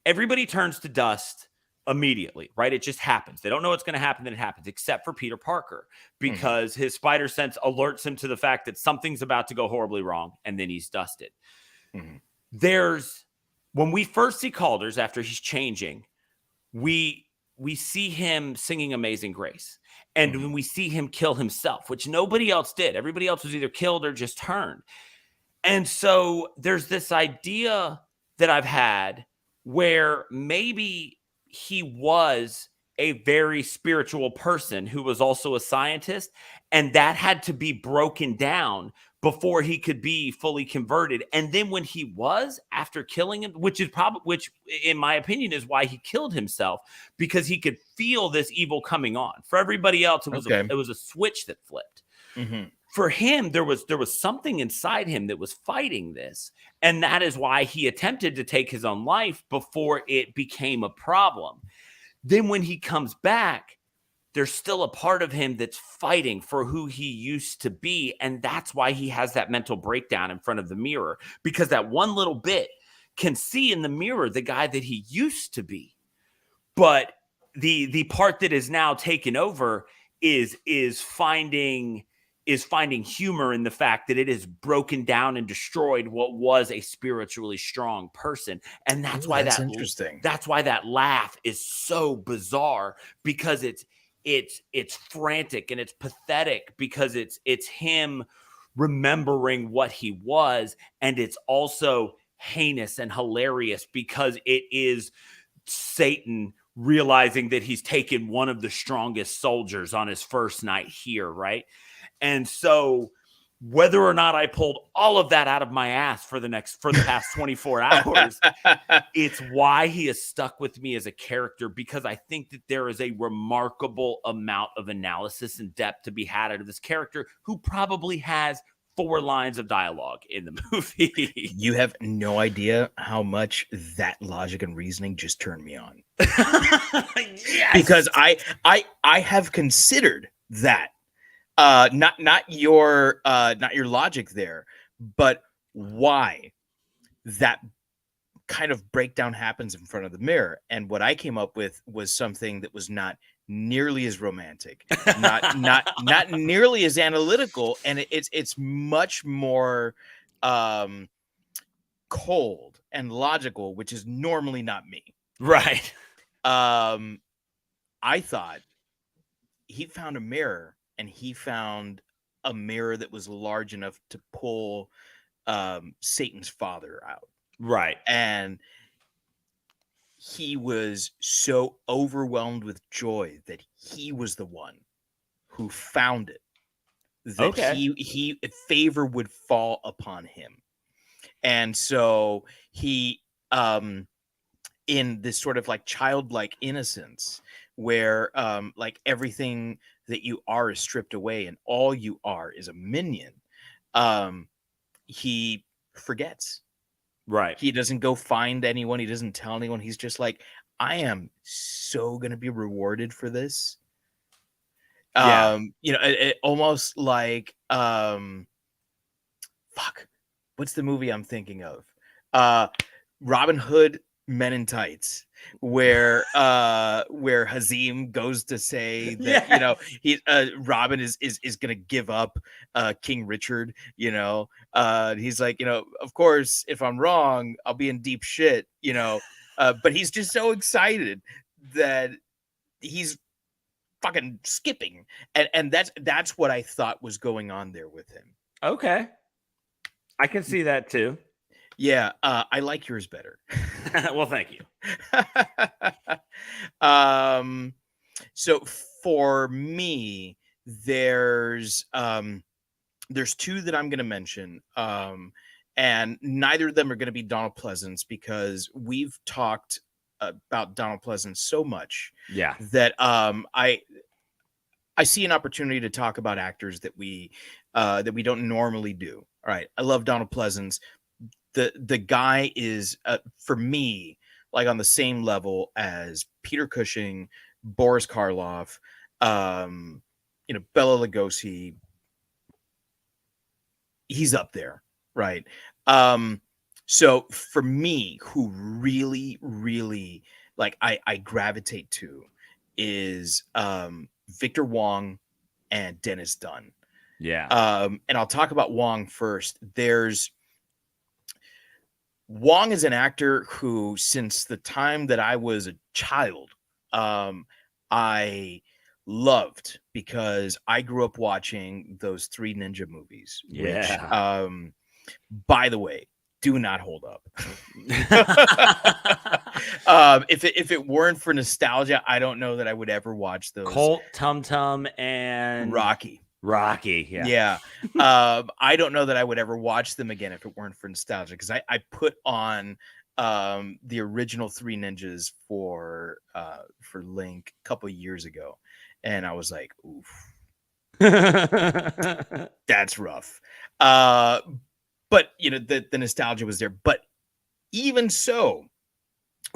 everybody turns to dust immediately, right? It just happens. They don't know what's going to happen, then it happens, except for Peter Parker, because his spider sense alerts him to the fact that something's about to go horribly wrong, and then he's dusted. When we first see Calders after he's changing, we see him singing Amazing Grace. And when we see him kill himself, which nobody else did, everybody else was either killed or just turned. And so there's this idea that I've had where maybe he was a very spiritual person who was also a scientist, and that had to be broken down before he could be fully converted. And then when he was, after killing him, which in my opinion is why he killed himself, because he could feel this evil coming on. For everybody else, it was a switch that flipped. For him, there was something inside him that was fighting this. And that is why he attempted to take his own life before it became a problem. Then when he comes back, there's still a part of him that's fighting for who he used to be. And that's why he has that mental breakdown in front of the mirror, because that one little bit can see in the mirror the guy that he used to be. But the part that is now taken over is finding humor in the fact that it has broken down and destroyed what was a spiritually strong person. And that's that's interesting. That's why that laugh is so bizarre, because it's frantic and it's pathetic, because it's him remembering what he was. And it's also heinous and hilarious because it is Satan realizing that he's taken one of the strongest soldiers on his first night here, right? And so whether or not I pulled all of that out of my ass for the past 24 hours, it's why he has stuck with me as a character, because I think that there is a remarkable amount of analysis and depth to be had out of this character, who probably has 4 lines of dialogue in the movie. You have no idea how much that logic and reasoning just turned me on. Yes. Because I have considered that. Not your logic there, but why that kind of breakdown happens in front of the mirror. And what I came up with was something that was not nearly as romantic, not nearly as analytical, and it's much more cold and logical, which is normally not me. Right. I thought he found a mirror. And he found a mirror that was large enough to pull Satan's father out. Right. And he was so overwhelmed with joy that he was the one who found it. That he favor would fall upon him. And so he in this sort of like childlike innocence where like everything that you are is stripped away and all you are is a minion. He forgets. Right. He doesn't go find anyone. He doesn't tell anyone. He's just like, I am so going to be rewarded for this. Yeah. You know, it almost like, fuck, what's the movie I'm thinking of? Robin Hood, Men in Tights, where Hazim goes to say that, you know, he Robin is gonna give up King Richard, you know. He's like, you know, of course, if I'm wrong, I'll be in deep shit, you know. But he's just so excited that he's fucking skipping. And that's what I thought was going on there with him. Okay. I can see that too. Yeah, I like yours better. Well, thank you. So for me, there's two that I'm going to mention, and neither of them are going to be Donald Pleasance because we've talked about Donald Pleasance so much, Yeah, that I see an opportunity to talk about actors that we don't normally do. All right, I love Donald Pleasance. The guy is for me like on the same level as Peter Cushing, Boris Karloff, you know, Bela Lugosi. He's up there, right? So for me, who really, really like I gravitate to is Victor Wong and Dennis Dunn. yeah. And I'll talk about Wong first. Wong is an actor who, since the time that I was a child, I loved because I grew up watching those Three Ninja movies. Yeah. Which, by the way, do not hold up. If it weren't for nostalgia, I don't know that I would ever watch those. Colt, Tum Tum, and Rocky. Yeah. I don't know that I would ever watch them again if it weren't for nostalgia, because I put on the original Three Ninjas for Link a couple of years ago, and I was like, oof, that's rough. But you know, the nostalgia was there. But even so,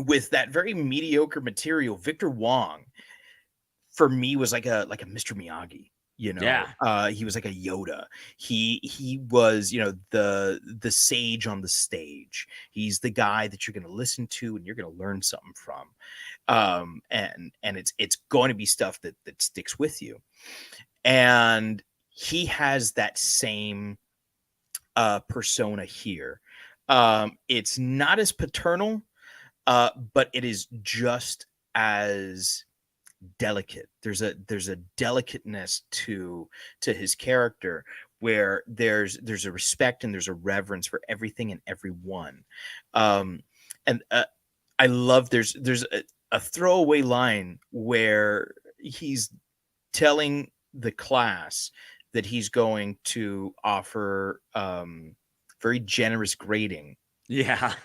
with that very mediocre material, Victor Wong for me was like a Mr. Miyagi. You know, Yeah. He was like a Yoda. He was, you know, the sage on the stage. He's the guy that you're going to listen to and you're going to learn something from. And it's going to be stuff that sticks with you. And he has that same persona here. It's not as paternal, but it is just as delicate. There's a delicateness to his character where there's a respect and there's a reverence for everything and everyone. And I love there's a throwaway line where he's telling the class that he's going to offer very generous grading. Yeah.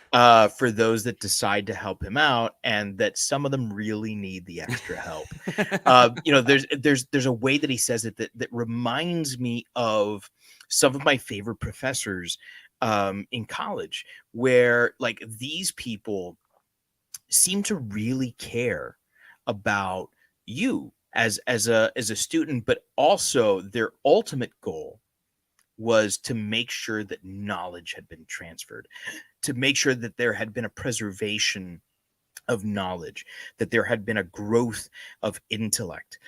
For those that decide to help him out, and that some of them really need the extra help. You know, there's a way that he says it that reminds me of some of my favorite professors in college, where like these people seem to really care about you as a student, but also their ultimate goal was to make sure that knowledge had been transferred, to make sure that there had been a preservation of knowledge, that there had been a growth of intellect.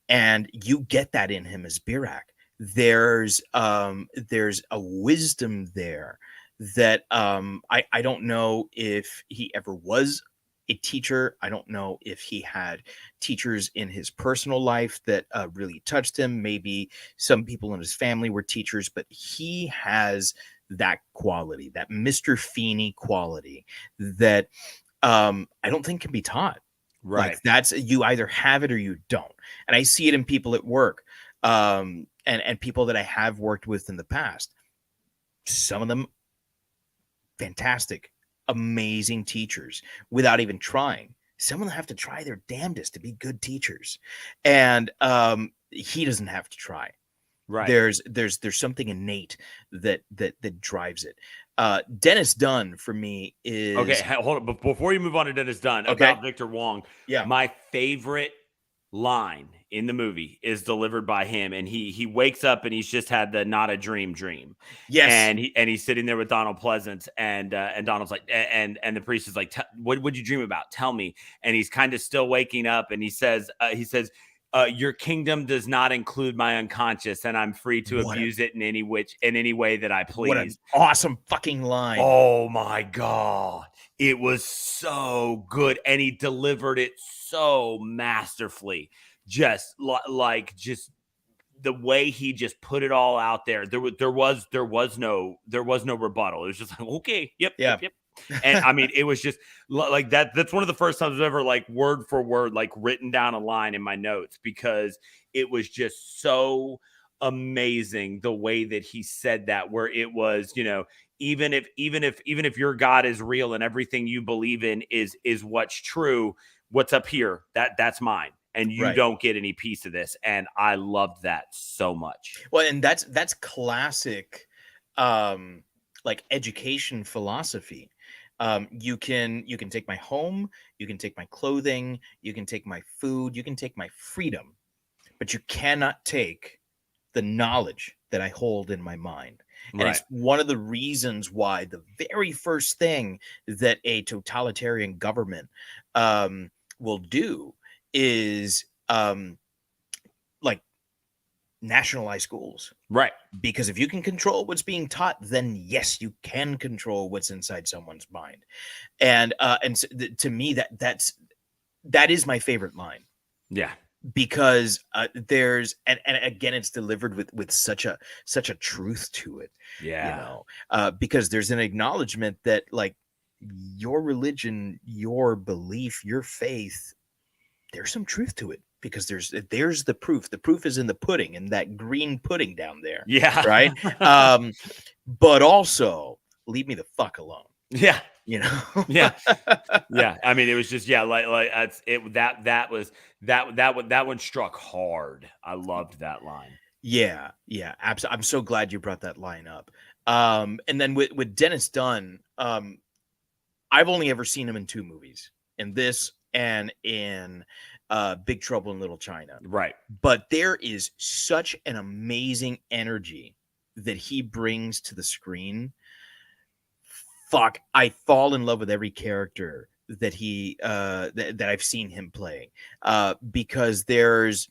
And you get that in him as Birak. There's a wisdom there that I don't know if he ever was a teacher. I don't know if he had teachers in his personal life that really touched him. Maybe some people in his family were teachers, but he has that quality, that Mr. Feeney quality that I don't think can be taught. Right. Like that's, you either have it or you don't. And I see it in people at work and people that I have worked with in the past. Some of them fantastic. amazing teachers without even trying. Some of them have to try their damnedest to be good teachers, and he doesn't have to try. Right. There's something innate that drives it. Dennis Dunn for me is okay. Hold on, but before you move on to Dennis Dunn about Victor Wong, my favorite line in the movie is delivered by him, and he wakes up and he's just had the not a dream. Yes, and he's sitting there with Donald Pleasance, and Donald's like, and the priest is like, what would you dream about? Tell me. And he's kind of still waking up, and he says, your kingdom does not include my unconscious, and I'm free to abuse it in any way that I please. What an awesome fucking line. Oh my God. It was so good. And he delivered it so masterfully. Just just the way he just put it all out there. There was no rebuttal. It was just like, okay, yep. And I mean, it was just like that. That's one of the first times I've ever like word for word, like written down a line in my notes, because it was just so amazing the way that he said that, where it was, even if your God is real and everything you believe in is what's true, what's up here, that's mine. And you don't get any piece of this. And I loved that so much. Well, and that's classic, like education philosophy. You can take my home, you can take my clothing, you can take my food, you can take my freedom, but you cannot take the knowledge that I hold in my mind. And it's one of the reasons why the very first thing that a totalitarian government will do is like nationalize schools. Right. Because if you can control what's being taught, then yes, you can control what's inside someone's mind. And so to me, that is my favorite line. Yeah. Because there's and again, it's delivered with such a truth to it. Yeah. Because there's an acknowledgement that like your religion, your belief, your faith, there's some truth to it, because there's the proof. The proof is in the pudding, in that green pudding down there. Yeah. Right. But also leave me the fuck alone. Yeah. Yeah. Yeah. I mean, it was just, that one struck hard. I loved that line. Yeah. Absolutely. I'm so glad you brought that line up. And then with Dennis Dunn, I've only ever seen him in 2 movies, in this and in Big Trouble in Little China. Right. But there is such an amazing energy that he brings to the screen. Fuck, I fall in love with every character that he that I've seen him play, because there's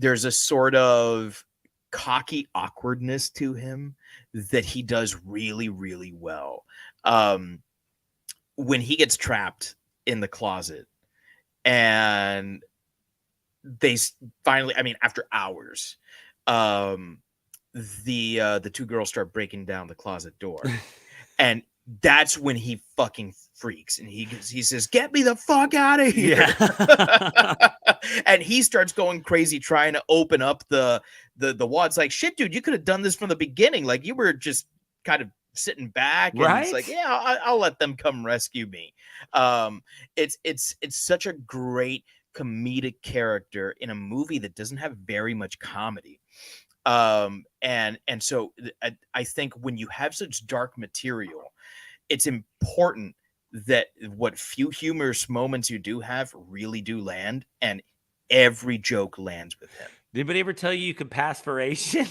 a sort of cocky awkwardness to him that he does really, really well. When he gets trapped in the closet and they finally, I mean, after hours, the 2 girls start breaking down the closet door, and that's when he fucking freaks, and he says, "Get me the fuck out of here!" Yeah. And he starts going crazy trying to open up the wall. It's like, shit, dude, you could have done this from the beginning. Like, you were just kind of sitting back, and it's like, yeah, I'll let them come rescue me. It's such a great comedic character in a movie that doesn't have very much comedy. And so I think when you have such dark material, it's important that what few humorous moments you do have really do land, and every joke lands with him. Did anybody ever tell you could pass for Asian?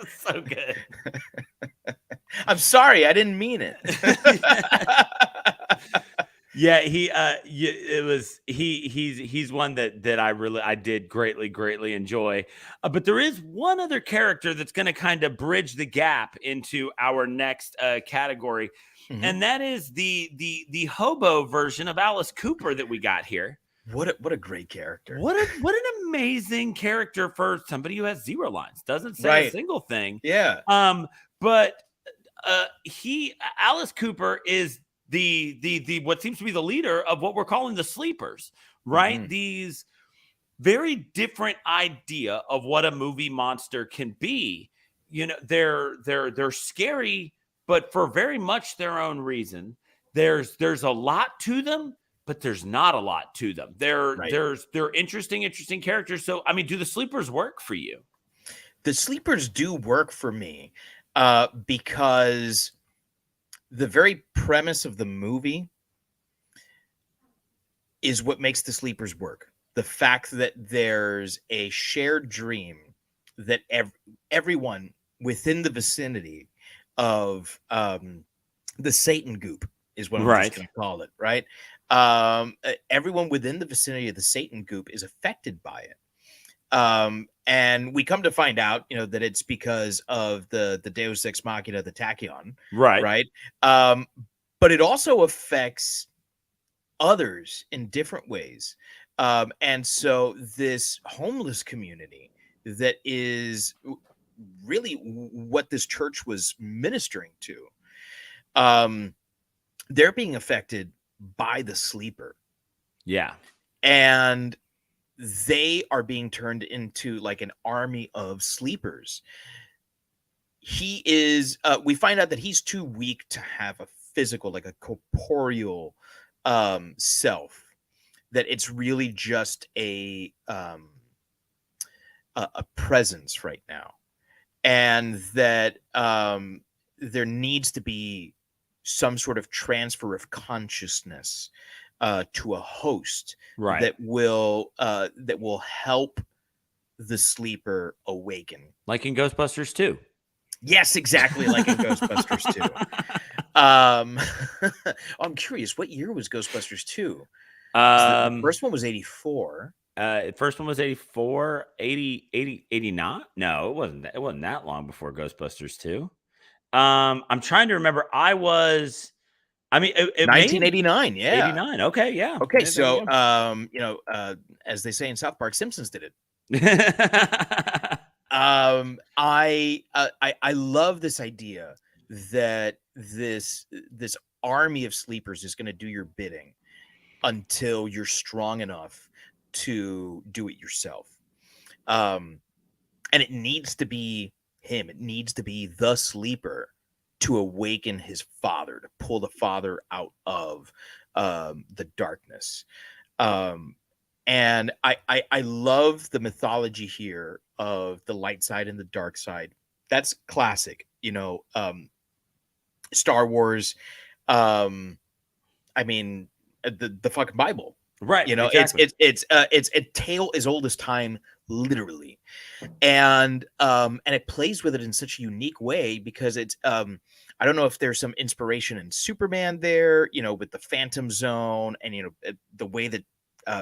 So good. I'm sorry, I didn't mean it. Yeah, he's one that I did greatly enjoy. But there is one other character that's going to kind of bridge the gap into our next category, and that is the hobo version of Alice Cooper that we got here. What a great character. What an amazing character for somebody who has 0 lines, doesn't say a single thing. Yeah. But Alice Cooper is the what seems to be the leader of what we're calling the sleepers, right? Mm-hmm. These very different idea of what a movie monster can be. They're scary, but for very much their own reason. There's a lot to them, but there's not a lot to them. They're interesting characters. So, I mean, do the sleepers work for you? The sleepers do work for me because the very premise of the movie is what makes the sleepers work. The fact that there's a shared dream that everyone within the vicinity of the Satan goop is what I'm just going to call it, right? Everyone within the vicinity of the Satan goop is affected by it. And we come to find out, that it's because of the Deus Ex Machina, the Tachyon, right? But it also affects others in different ways. And so this homeless community that is really what this church was ministering to, they're being affected by the sleeper. Yeah. And they are being turned into like an army of sleepers. He is, we find out that he's too weak to have a physical, like a corporeal self, that it's really just a presence right now. And that there needs to be some sort of transfer of consciousness to a host that will help the sleeper awaken, like in Ghostbusters 2. Yes, exactly, like in Ghostbusters 2. I'm curious, what year was Ghostbusters 2? The first one was 84. First one was 84, 89. No, it wasn't that long before Ghostbusters 2. I'm trying to remember. It 1989. Yeah. 89. Okay. Yeah. Okay. Yeah, so, as they say in South Park, Simpsons did it. I love this idea that this army of sleepers is going to do your bidding until you're strong enough to do it yourself. And it needs to be him. It needs to be the sleeper to awaken his father, to pull the father out of the darkness. And I love the mythology here of the light side and the dark side. That's classic, Star Wars. The fucking Bible, right? Exactly. It's a tale as old as time, literally, and it plays with it in such a unique way because it's I don't know if there's some inspiration in Superman there, with the Phantom Zone and the way that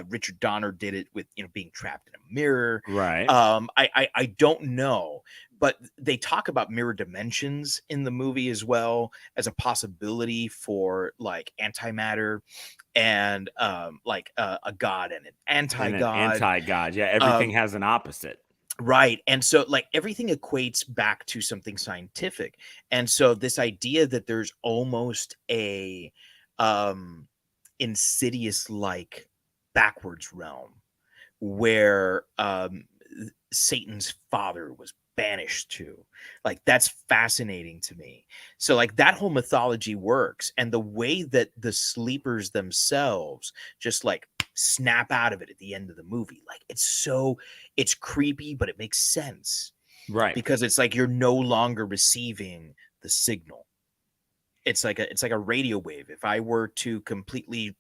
Richard Donner did it with being trapped in a mirror, right? I don't know, but they talk about mirror dimensions in the movie as well as a possibility for like antimatter and a god and an anti-god. Yeah, everything has an opposite. Right. And so like everything equates back to something scientific. And so this idea that there's almost a insidious like backwards realm where Satan's father was banished to, like, that's fascinating to me. So like that whole mythology works, and the way that the sleepers themselves just like snap out of it at the end of the movie, like it's creepy, but it makes sense, right? Because it's like you're no longer receiving the signal. It's like a radio wave. If I were to completely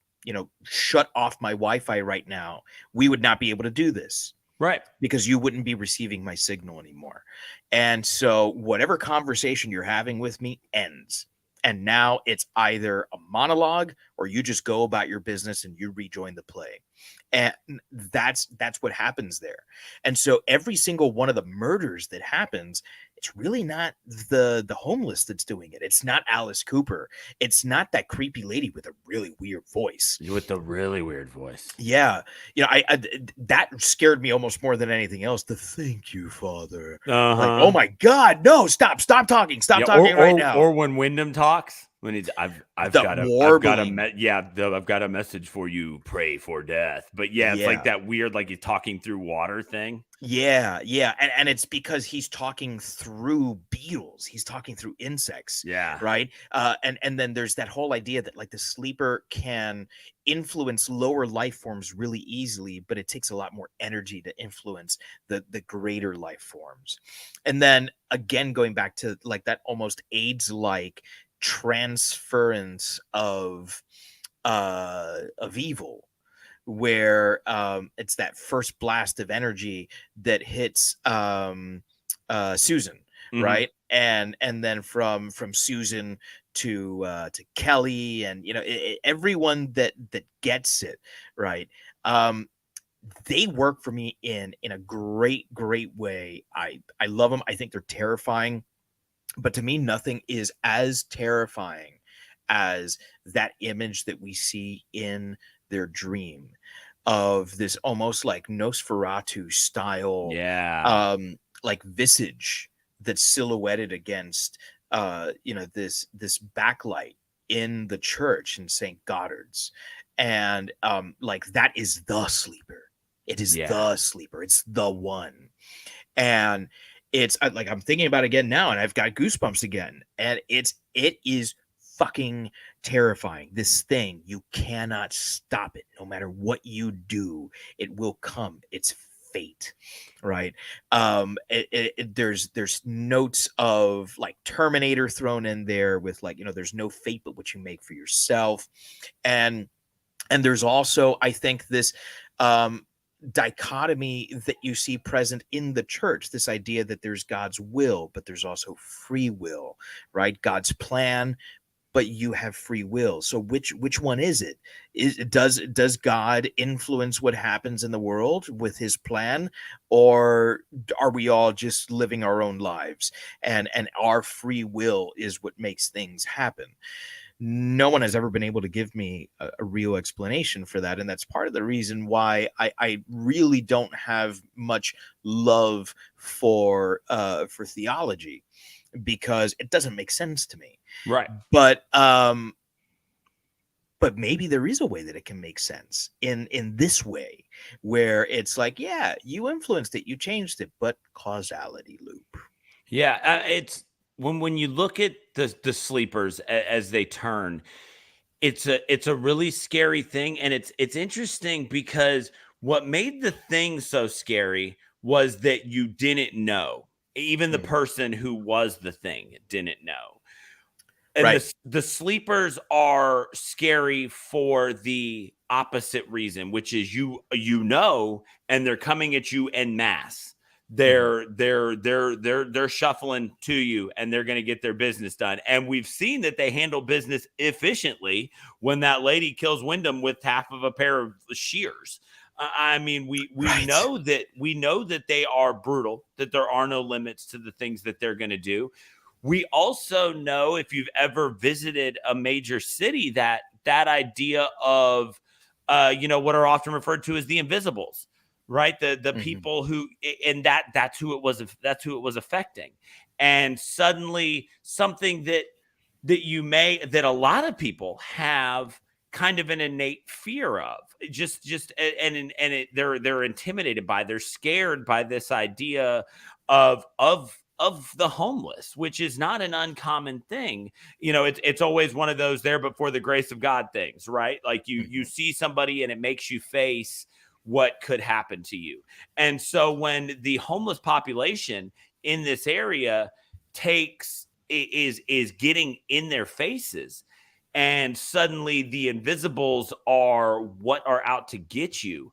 shut off my Wi-Fi right now, we would not be able to do this. Right. Because you wouldn't be receiving my signal anymore. And so whatever conversation you're having with me ends. And now it's either a monologue or you just go about your business and you rejoin the play. And that's what happens there. And so every single one of the murders that happens, it's really not the homeless that's doing it. It's not Alice Cooper. It's not that creepy lady with a really weird voice. With the really weird voice. Yeah. I that scared me almost more than anything else. The thank you, Father. Like, oh my God, no, stop talking. Stop talking right now. Or when Wyndham talks. When he's, I've The got a, warbling. I've got a message for you. Pray for death. But yeah, it's like that weird, like he's talking through water thing. Yeah. And it's because he's talking through beetles. He's talking through insects. Yeah. Right. And then there's that whole idea that like the sleeper can influence lower life forms really easily, but it takes a lot more energy to influence the greater life forms. And then again, going back to like that almost AIDS-like transference of evil, where it's that first blast of energy that hits Susan, right? And then from Susan to Kelly, and everyone that gets it, right? They work for me in a great way. I love them. I think they're terrifying, but to me, nothing is as terrifying as that image that we see in their dream of this almost like Nosferatu style, like visage that's silhouetted against, this backlight in the church in St. Goddard's. And like that is the sleeper. It is the sleeper. It's the one. And it's like, I'm thinking about it again now, and I've got goosebumps again. And it is fucking terrifying. This thing, you cannot stop it. No matter what you do, it will come. It's fate, right? There's notes of like Terminator thrown in there with like, there's no fate but what you make for yourself. And there's also, I think, this dichotomy that you see present in the church, this idea that there's God's will, but there's also free will, right? God's plan, but you have free will. So which one is it? Does God influence what happens in the world with his plan, or are we all just living our own lives, and our free will is what makes things happen? No one has ever been able to give me a real explanation for that. And that's part of the reason why I really don't have much love for theology, because it doesn't make sense to me. Right. But maybe there is a way that it can make sense in this way, where it's like, yeah, you influenced it, you changed it, but causality loop. Yeah. It's when you look at the sleepers as they turn, it's a really scary thing. And it's interesting because what made the thing so scary was that you didn't know. Even the person who was the thing didn't know. And right. the sleepers are scary for the opposite reason, which is and they're coming at you en masse. They're shuffling to you, and they're going to get their business done. And we've seen that they handle business efficiently when that lady kills Wyndham with half of a pair of shears. I mean, we know that they are brutal, that there are no limits to the things that they're going to do. We also know, if you've ever visited a major city, that idea of, what are often referred to as the invisibles, right? The people who, and that's who it was affecting. And suddenly something that a lot of people have kind of an innate fear of, they're intimidated by, they're scared by this idea of the homeless, which is not an uncommon thing. It's always one of those there but for the grace of God things, right? Like you see somebody and it makes you face what could happen to you. And so when the homeless population in this area is getting in their faces, and suddenly the invisibles are what are out to get you,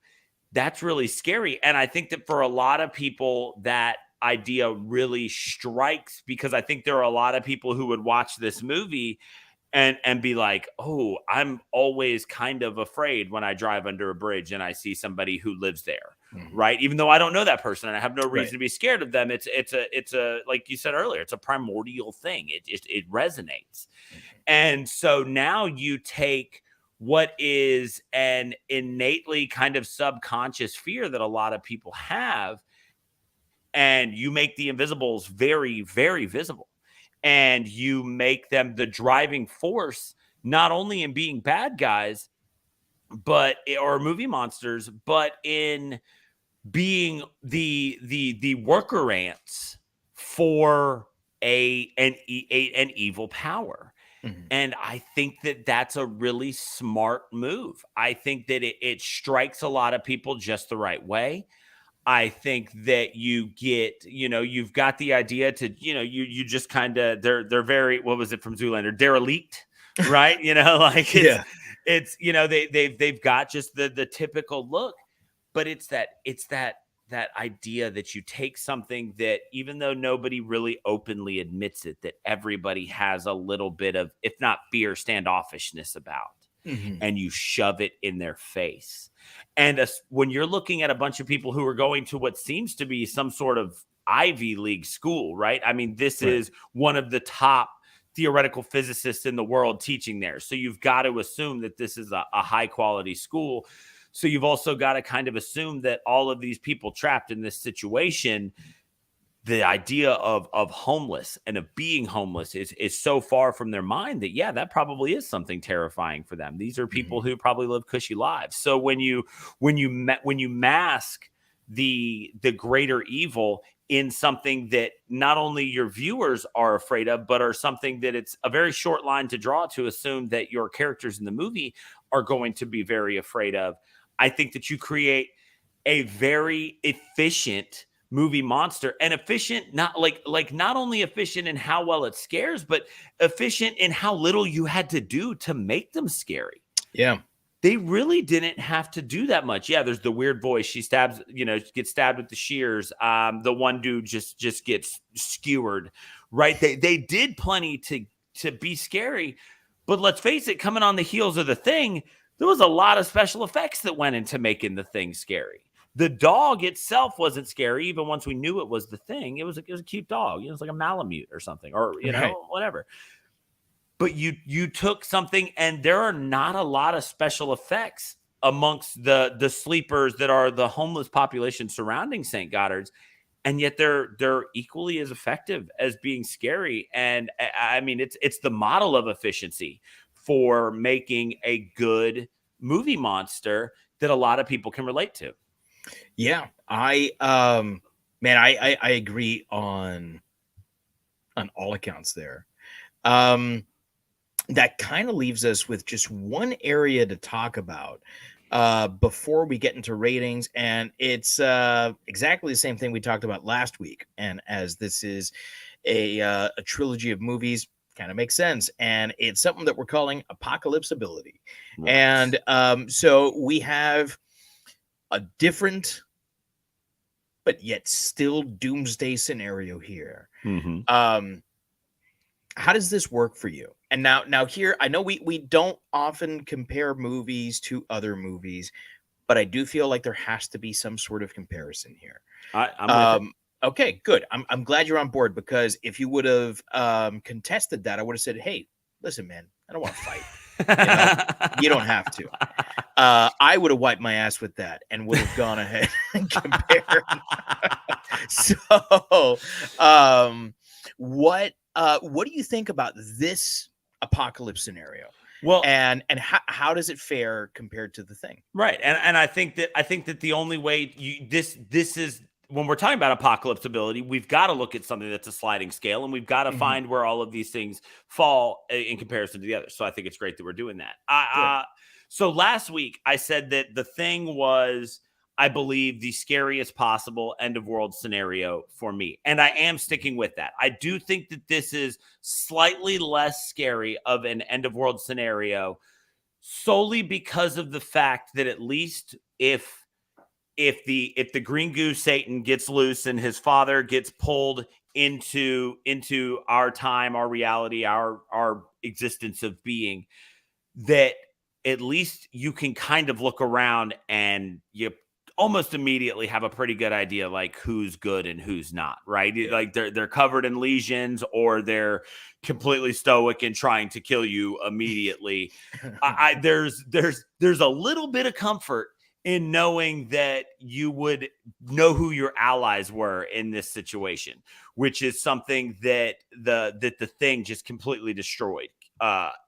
that's really scary. And I think that for a lot of people, that idea really strikes, because I think there are a lot of people who would watch this movie and be like, oh, I'm always kind of afraid when I drive under a bridge and I see somebody who lives there, right? Even though I don't know that person and I have no reason to be scared of them. It's a like you said earlier, it's a primordial thing. It resonates. And so now you take what is an innately kind of subconscious fear that a lot of people have, and you make the invisibles very, very visible. and you make them the driving force, not only in being bad guys, or movie monsters, but in being the worker ants for an evil power. Mm-hmm. And I think that that's a really smart move. I think that it strikes a lot of people just the right way. I think that you get, you've got the idea to, you just kind of, they're very, what was it from Zoolander? Derelict, right? It's, they've got just the typical look, but it's that idea that you take something that, even though nobody really openly admits it, that everybody has a little bit of, if not fear, standoffishness about, and you shove it in their face. And when you're looking at a bunch of people who are going to what seems to be some sort of Ivy League school, right? I mean, this is one of the top theoretical physicists in the world teaching there. So you've got to assume that this is a high quality school. So you've also got to kind of assume that all of these people trapped in this situation, the idea of homeless and of being homeless is so far from their mind that, yeah, that probably is something terrifying for them. These are people who probably live cushy lives. So when you mask the greater evil in something that not only your viewers are afraid of, but are something that it's a very short line to draw to assume that your characters in the movie are going to be very afraid of, I think that you create a very efficient movie monster, and efficient, not only efficient in how well it scares, but efficient in how little you had to do to make them scary. Yeah. They really didn't have to do that much. Yeah, there's the weird voice. She stabs, gets stabbed with the shears. The one dude just gets skewered, right? They did plenty to be scary, but let's face it, coming on the heels of The Thing, there was a lot of special effects that went into making The Thing scary. The dog itself wasn't scary, even once we knew it was The Thing. It was a cute dog. It was like a Malamute or something, or whatever. But you took something, and there are not a lot of special effects amongst the sleepers that are the homeless population surrounding St. Goddard's, and yet they're equally as effective as being scary. And I mean, it's the model of efficiency for making a good movie monster that a lot of people can relate to. Yeah, I agree on all accounts there. That kind of leaves us with just one area to talk about before we get into ratings, and it's exactly the same thing we talked about last week. And as this is a trilogy of movies, kind of makes sense, and it's something that we're calling apocalypse ability. Right. And so we have a different but yet still doomsday scenario here. How does this work for you? And now here, I know we don't often compare movies to other movies, but I do feel like there has to be some sort of comparison here. I'm okay, good. I'm glad you're on board, because if you would have contested that, I would have said, hey, listen, man, I don't want to fight. You don't have to. I would have wiped my ass with that and would have gone ahead and compared. So, what do you think about this apocalypse scenario? Well, and how does it fare compared to The Thing? Right, and I think that the only way this is, when we're talking about apocalypse ability, we've got to look at something that's a sliding scale, and we've got to find where all of these things fall in comparison to the others. So I think it's great that we're doing that. So last week I said that The Thing was, I believe, the scariest possible end of world scenario for me. And I am sticking with that. I do think that this is slightly less scary of an end of world scenario, solely because of the fact that at least if the green goose Satan gets loose and his father gets pulled into our time, our reality, our existence of being, that at least you can kind of look around and you almost immediately have a pretty good idea, like, who's good and who's not, right? Yeah. Like they're covered in lesions, or they're completely stoic and trying to kill you immediately. There's a little bit of comfort in knowing that you would know who your allies were in this situation, which is something that the thing just completely destroyed.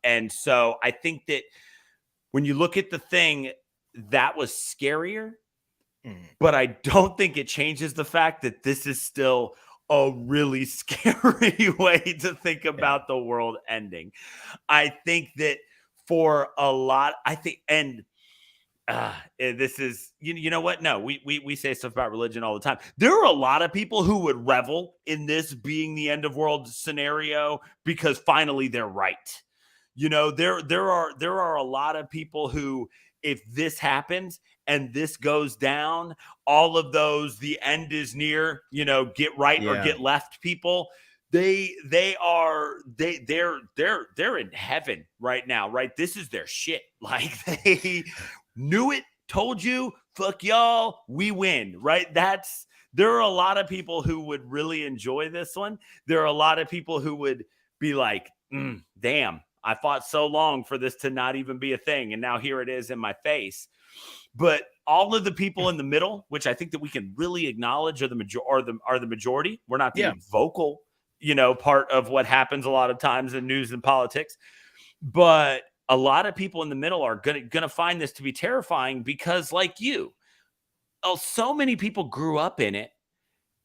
And so I think that when you look at the thing, that was scarier, but I don't think it changes the fact that this is still a really scary way to think about the world ending. I think that for a lot, this is, you know what? No, we say stuff about religion all the time. There are a lot of people who would revel in this being the end of world scenario because finally they're right. There are a lot of people who, if this happens and this goes down, all of those, the end is near, get right or get left people, they're in heaven right now, right? This is their shit. Like, they knew it, told you, fuck y'all, we win, right? There are a lot of people who would really enjoy this one. There are a lot of people who would be like, damn, I fought so long for this to not even be a thing, and now here it is in my face. But all of the people in the middle, which I think that we can really acknowledge are the majority. We're not the vocal, part of what happens a lot of times in news and politics. But a lot of people in the middle are gonna find this to be terrifying because, like so many people grew up in it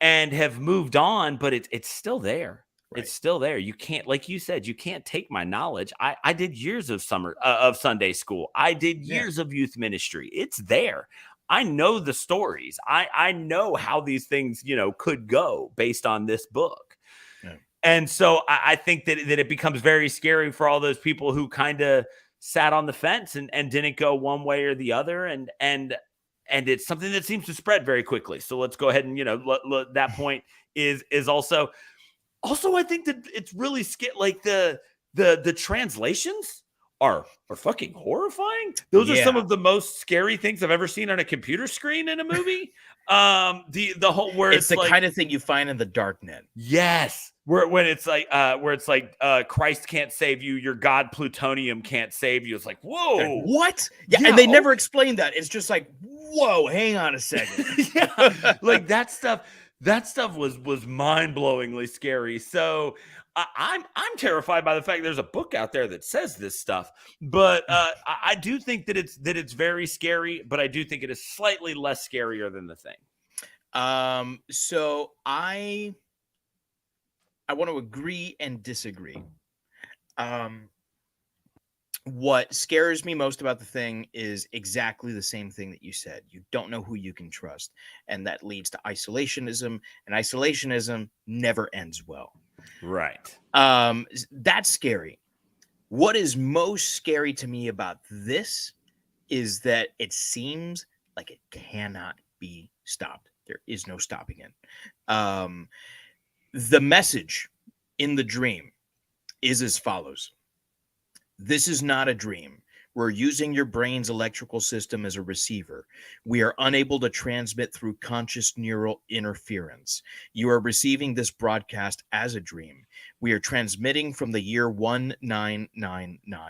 and have moved on, but it's still there. Right. It's still there. You can't, like you said, you can't take my knowledge. I did years of Sunday school. I did years of youth ministry. It's there. I know the stories. I know how these things, could go based on this book. Yeah. And so I think that it becomes very scary for all those people who kind of sat on the fence and didn't go one way or the other. And it's something that seems to spread very quickly. So let's go ahead and, that point is also, I think that it's really scary. Like the translations are fucking horrifying. Those are some of the most scary things I've ever seen on a computer screen in a movie. The whole where it's the kind of thing you find in the darknet. Yes, where it's like Christ can't save you, your God plutonium can't save you. It's like, whoa, what? Yeah, and they never explain that. It's just like, whoa, hang on a second. Like that stuff. That stuff was mind-blowingly scary. So I'm terrified by the fact there's a book out there that says this stuff. But I do think that it's very scary, but I do think it is slightly less scarier than the thing. So I want to agree and disagree. What scares me most about the thing is exactly the same thing that you said. You don't know who you can trust. And that leads to isolationism. And isolationism never ends well. Right. That's scary. What is most scary to me about this is that it seems like it cannot be stopped. There is no stopping it. The message in the dream is as follows. This is not a dream. We're using your brain's electrical system as a receiver. We are unable to transmit through conscious neural interference. You are receiving this broadcast as a dream. We are transmitting from the year 1999.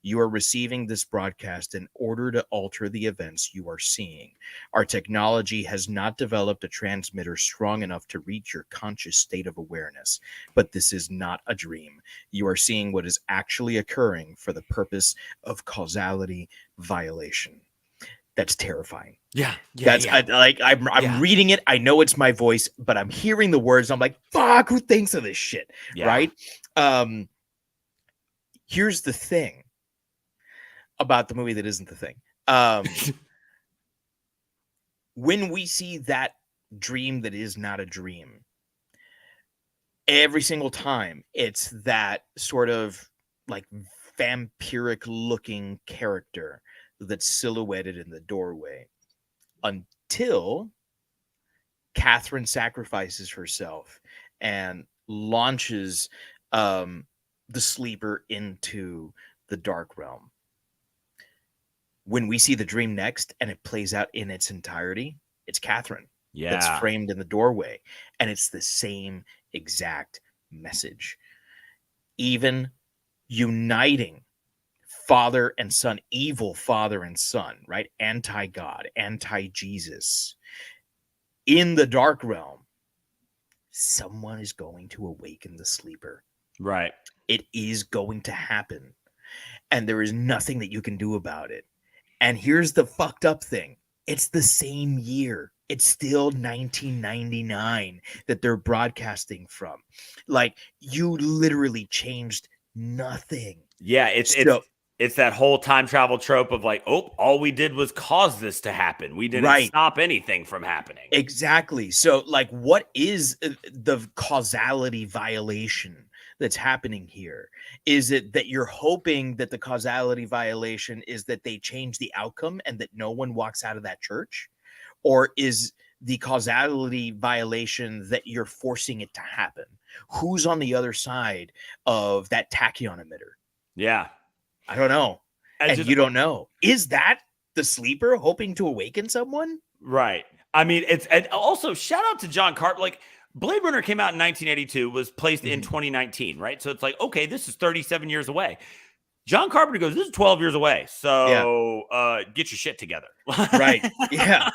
You are receiving this broadcast in order to alter the events you are seeing. Our technology has not developed a transmitter strong enough to reach your conscious state of awareness, but this is not a dream. You are seeing what is actually occurring for the purpose of causality violation. That's terrifying. Yeah. I'm reading it. I know it's my voice, but I'm hearing the words. I'm like, fuck, who thinks of this shit? Yeah. Right. Here's the thing about the movie that isn't the thing. When we see that dream that is not a dream, every single time it's that sort of like vampiric looking character that's silhouetted in the doorway until Catherine sacrifices herself and launches the sleeper into the dark realm. When we see the dream next and it plays out in its entirety, it's Catherine that's framed in the doorway, and it's the same exact message. Even uniting father and son, evil father and son, right? Anti-God, anti-Jesus. In the dark realm, someone is going to awaken the sleeper. Right. It is going to happen. And there is nothing that you can do about it. And here's the fucked up thing. It's the same year. It's still 1999 that they're broadcasting from. Like, you literally changed nothing. Yeah, it's that whole time travel trope of like, oh, all we did was cause this to happen. We didn't stop anything from happening. Exactly. So, like, what is the causality violation that's happening here? Is it that you're hoping that the causality violation is that they change the outcome and that no one walks out of that church? Or is the causality violation that you're forcing it to happen? Who's on the other side of that tachyon emitter? Yeah. I don't know. And you don't know. Is that the sleeper hoping to awaken someone? Right. I mean, and also shout out to John Carpenter. Like, Blade Runner came out in 1982, was placed in 2019, right? So it's like, okay, this is 37 years away. John Carpenter goes, this is 12 years away. So get your shit together. Right. Yeah.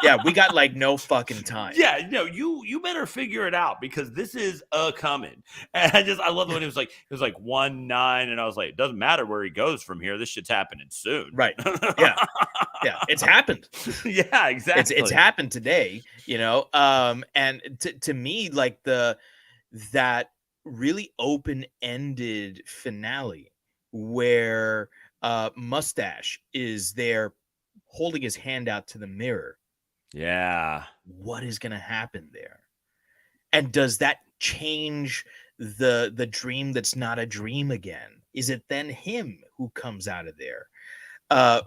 Yeah. We got like no fucking time. Yeah. No, you better figure it out because this is coming. And I love the one it was like 1-9. And I was like, it doesn't matter where he goes from here. This shit's happening soon. Right. Yeah. Yeah. It's happened. Yeah, exactly. It's happened today, you know? And to me, like that really open-ended finale where Mustache is there holding his hand out to the mirror. Yeah. What is going to happen there? And does that change the dream that's not a dream again? Is it then him who comes out of there?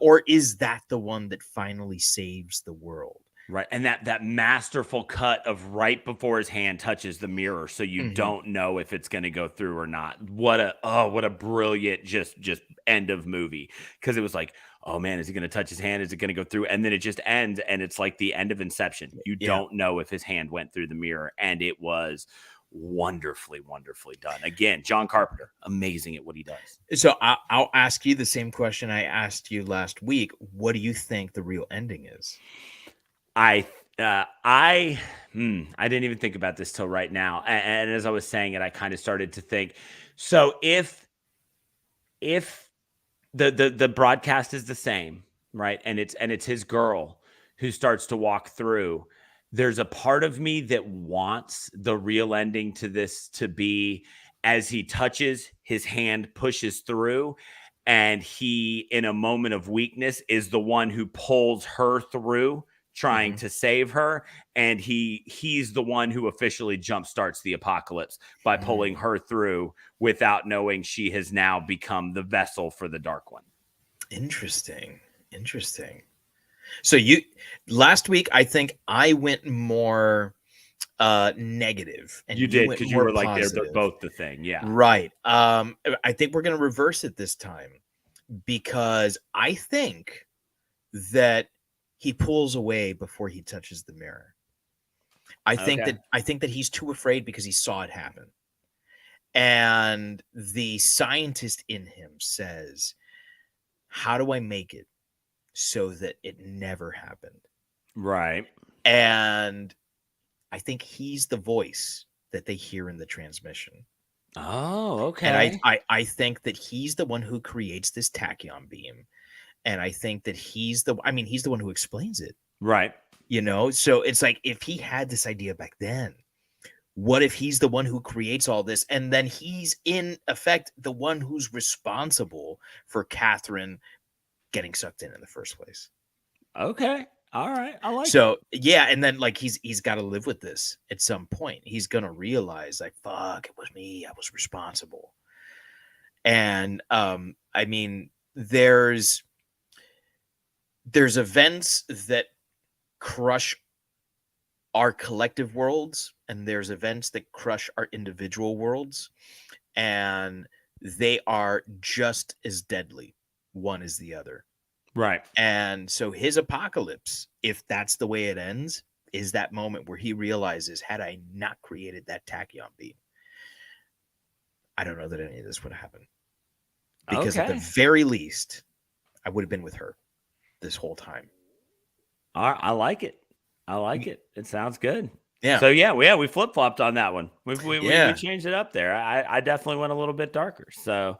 Or is that the one that finally saves the world? Right. And that masterful cut of right before his hand touches the mirror. So you don't know if it's going to go through or not. What a brilliant just end of movie. Cause it was like, oh man, is he going to touch his hand? Is it going to go through? And then it just ends. And it's like the end of Inception. You don't know if his hand went through the mirror. And it was wonderfully, wonderfully done. Again, John Carpenter, amazing at what he does. So I'll ask you the same question I asked you last week. What do you think the real ending is? I didn't even think about this till right now. And as I was saying it, I kind of started to think, so if the broadcast is the same, right? And it's his girl who starts to walk through, there's a part of me that wants the real ending to this to be as he touches, his hand pushes through, and he, in a moment of weakness, is the one who pulls her through, trying to save her, and he's the one who officially jumpstarts the apocalypse by pulling her through without knowing she has now become the vessel for the Dark One. Interesting. So last week, I think I went more negative, and you did because you were like they're both the thing, yeah, right. I think we're going to reverse it this time because I think that he pulls away before he touches the mirror. I think that he's too afraid because he saw it happen. And the scientist in him says, how do I make it so that it never happened? Right. And I think he's the voice that they hear in the transmission. Oh, okay. And I think that he's the one who creates this tachyon beam. And I think that he's the one who explains it. Right. You know, so it's like, if he had this idea back then, what if he's the one who creates all this? And then he's in effect the one who's responsible for Catherine getting sucked in the first place. Okay. All right. I like so it. Yeah. And then like, he's got to live with this at some point. He's going to realize like, fuck, it was me. I was responsible. And, I mean, there's events that crush our collective worlds, and there's events that crush our individual worlds, and they are just as deadly, one as the other. Right. And so his apocalypse, if that's the way it ends, is that moment where he realizes, had I not created that tachyon beam, I don't know that any of this would happen. because at the very least, I would have been with her this whole time. All right, I like it. I like it. It sounds good. Yeah. So we flip-flopped on that one. We changed it up there. I definitely went a little bit darker. So,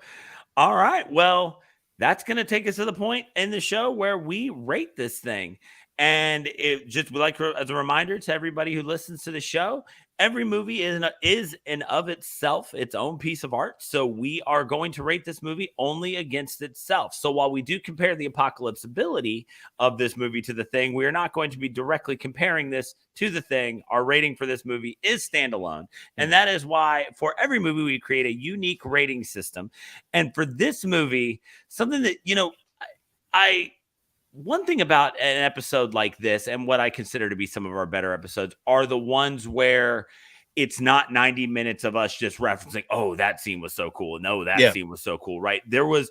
all right. Well, that's going to take us to the point in the show where we rate this thing. And it just like as a reminder to everybody who listens to the show, every movie is in of itself its own piece of art. So we are going to rate this movie only against itself. So while we do compare the apocalypse ability of this movie to The Thing, we are not going to be directly comparing this to The Thing. Our rating for this movie is standalone. And that is why for every movie, we create a unique rating system. And for this movie, something that, one thing about an episode like this, and what I consider to be some of our better episodes, are the ones where it's not 90 minutes of us just referencing, oh, that scene was so cool. No, that scene was so cool, right? There was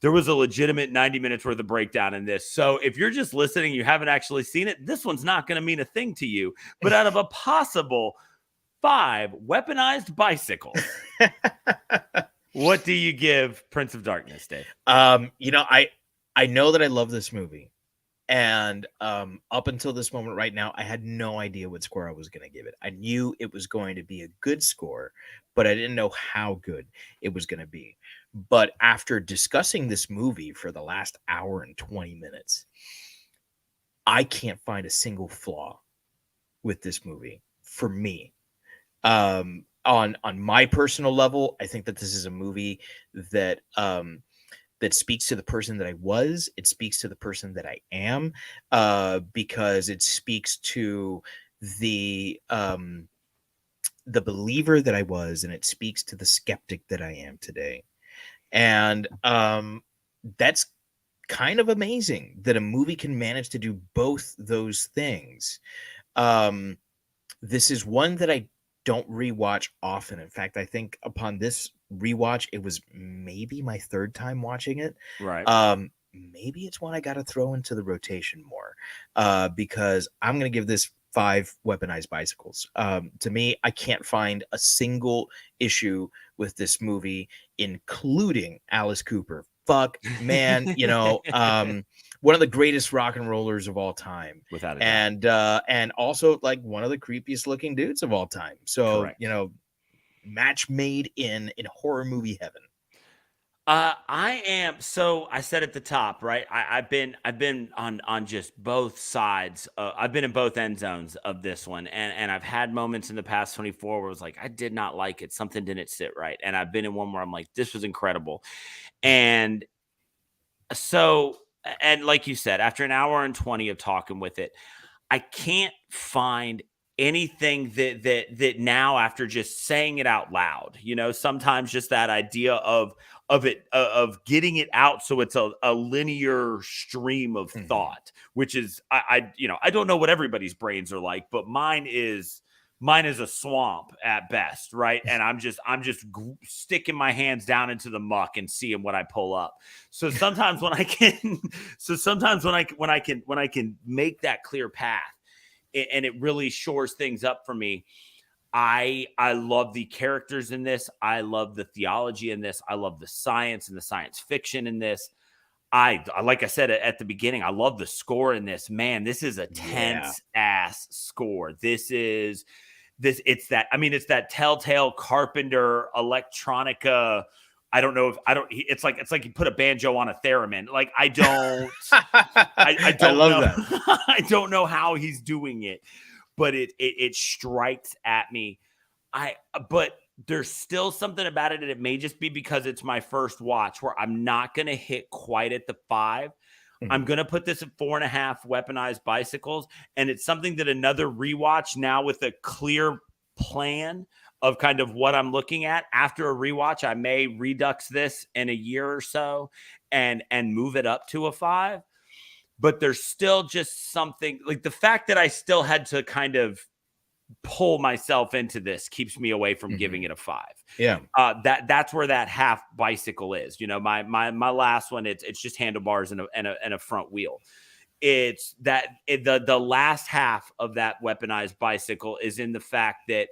a legitimate 90 minutes worth of breakdown in this. So if you're just listening, you haven't actually seen it, this one's not going to mean a thing to you. But out of a possible 5 weaponized bicycles, what do you give Prince of Darkness, Dave? I know that I love this movie, and up until this moment right now, I had no idea what score I was going to give it. I knew it was going to be a good score, but I didn't know how good it was going to be. But after discussing this movie for the last hour and 20 minutes, I can't find a single flaw with this movie for me. On my personal level, I think that this is a movie that that speaks to the person that I was. It speaks to the person that I am, because it speaks to the believer that I was, and it speaks to the skeptic that I am today. And that's kind of amazing that a movie can manage to do both those things. This is one that I don't rewatch often. In fact, I think upon this rewatch, it was maybe my 3rd time watching it. Right. Maybe it's one I got to throw into the rotation more, because I'm going to give this 5 weaponized bicycles. To me, I can't find a single issue with this movie, including Alice Cooper. Fuck, man, one of the greatest rock and rollers of all time, without a doubt. And also like one of the creepiest looking dudes of all time. So, correct. Match made in horror movie heaven. I am. So I said at the top, right? I've been on just both sides. I've been in both end zones of this one, and I've had moments in the past 24 where it was like, I did not like it. Something didn't sit right. And I've been in one where I'm like, this was incredible. And so, and like you said, after an hour and 20 of talking with it, I can't find anything that now, after just saying it out loud, sometimes just that idea of getting it out so it's a linear stream of thought, which is I don't know what everybody's brains are like, but mine is a swamp at best, right? And I'm just sticking my hands down into the muck and seeing what I pull up. So sometimes when I can make that clear path, and it really shores things up for me. I love the characters in this. I love the theology in this. I love the science and the science fiction in this. I like I said at the beginning, I love the score in this. Man, this is a tense ass score. It's that Telltale Carpenter electronica. It's like you put a banjo on a theremen. Like I don't I love know. That. I don't know how he's doing it, but it strikes at me. But there's still something about it, and it may just be because it's my first watch, where I'm not going to hit quite at the 5. I'm going to put this at 4.5 weaponized bicycles. And it's something that another rewatch, now with a clear plan of kind of what I'm looking at, after a rewatch, I may redux this in a year or so and move it up to a 5. But there's still just something, like the fact that I still had to kind of pull myself into this keeps me away from giving it a 5. Yeah. That's where that half bicycle is. My last one, it's just handlebars and a front wheel. It's that the last half of that weaponized bicycle is in the fact that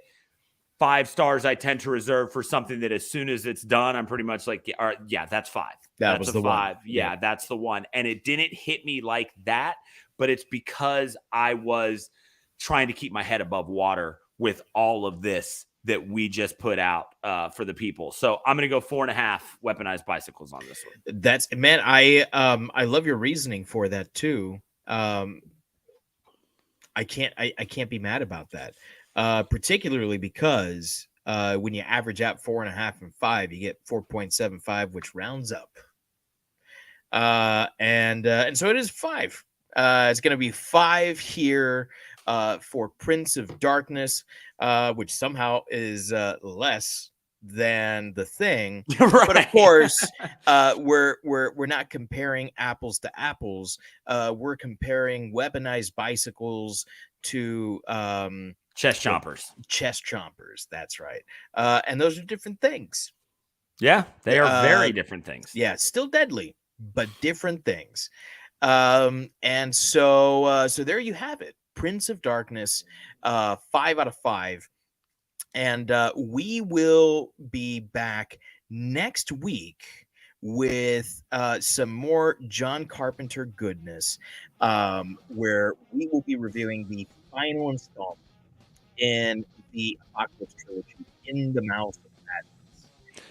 5 stars I tend to reserve for something that as soon as it's done, I'm pretty much like, yeah, that's 5. That that's was a the 5. one. Yeah, that's the one. And it didn't hit me like that, but it's because I was trying to keep my head above water with all of this that we just put out for the people. So I'm going to go 4.5 weaponized bicycles on this one. That's, man, I love your reasoning for that too. I can't be mad about that. Particularly because when you average out 4.5 and 5, you get 4.75, which rounds up. And so it is 5. It's going to be 5 here for Prince of Darkness, which somehow is less than The Thing. Right. But of course, we're not comparing apples to apples. We're comparing weaponized bicycles to Chest chompers. That's right. And those are different things. Yeah, they are very different things. Yeah, still deadly, but different things. And so there you have it. Prince of Darkness, 5 out of 5. And we will be back next week with some more John Carpenter goodness, where we will be reviewing the final installment in the Apocalypse Trilogy, In the Mouth of Madness.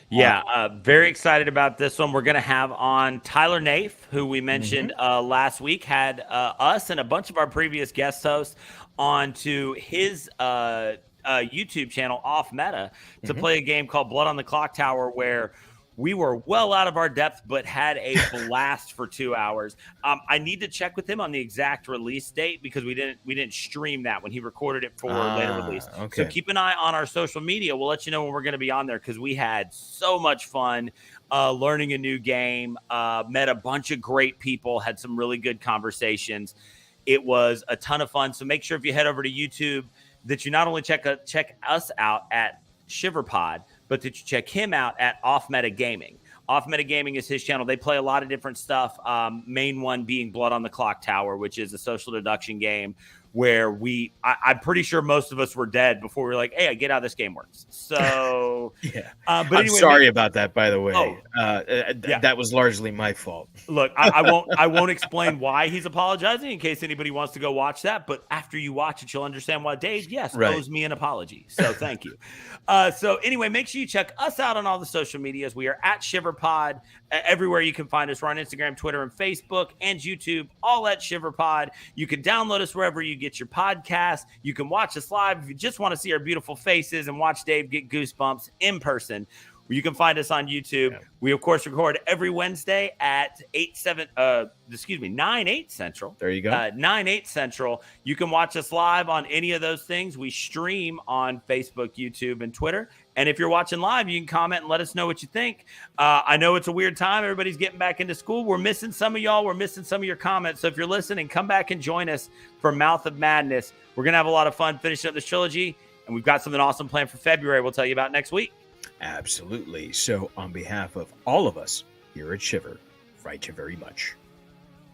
Yeah, very excited about this one. We're going to have on Tyler Nafe, who we mentioned last week, had us and a bunch of our previous guest hosts onto his YouTube channel, Off Meta, to play a game called Blood on the Clock Tower, where we were well out of our depth, but had a blast for 2 hours. I need to check with him on the exact release date because we didn't stream that when he recorded it for later release. Okay. So keep an eye on our social media. We'll let you know when we're going to be on there because we had so much fun learning a new game, met a bunch of great people, had some really good conversations. It was a ton of fun. So make sure if you head over to YouTube that you not only check us out at Shiver Pod, but that you check him out at Off Meta Gaming. Off Meta Gaming is his channel. They play a lot of different stuff. Main one being Blood on the Clock Tower, which is a social deduction game where I'm pretty sure most of us were dead before we were like, hey, I get how this game works. So, yeah. But I'm anyway, sorry about that, by the way. Yeah. That was largely my fault. Look, I won't explain why he's apologizing in case anybody wants to go watch that. But after you watch it, you'll understand why Dave, owes me an apology. So thank you. So anyway, make sure you check us out on all the social medias. We are at Shiver Pod. Everywhere you can find us. We're on Instagram, Twitter, and Facebook, and YouTube, all at Shiver Pod. You can download us wherever you get your podcast. You can watch us live if you just want to see our beautiful faces and watch Dave get goosebumps in person. You can find us on YouTube. Yeah. We, of course, record every Wednesday at 9/8 Central. There you go. 9/8 Central. You can watch us live on any of those things. We stream on Facebook, YouTube, and Twitter. And if you're watching live, you can comment and let us know what you think. I know it's a weird time. Everybody's getting back into school. We're missing some of y'all. We're missing some of your comments. So if you're listening, come back and join us for Mouth of Madness. We're going to have a lot of fun finishing up this trilogy. And we've got something awesome planned for February we'll tell you about next week. Absolutely. So on behalf of all of us here at Shiver, write you very much.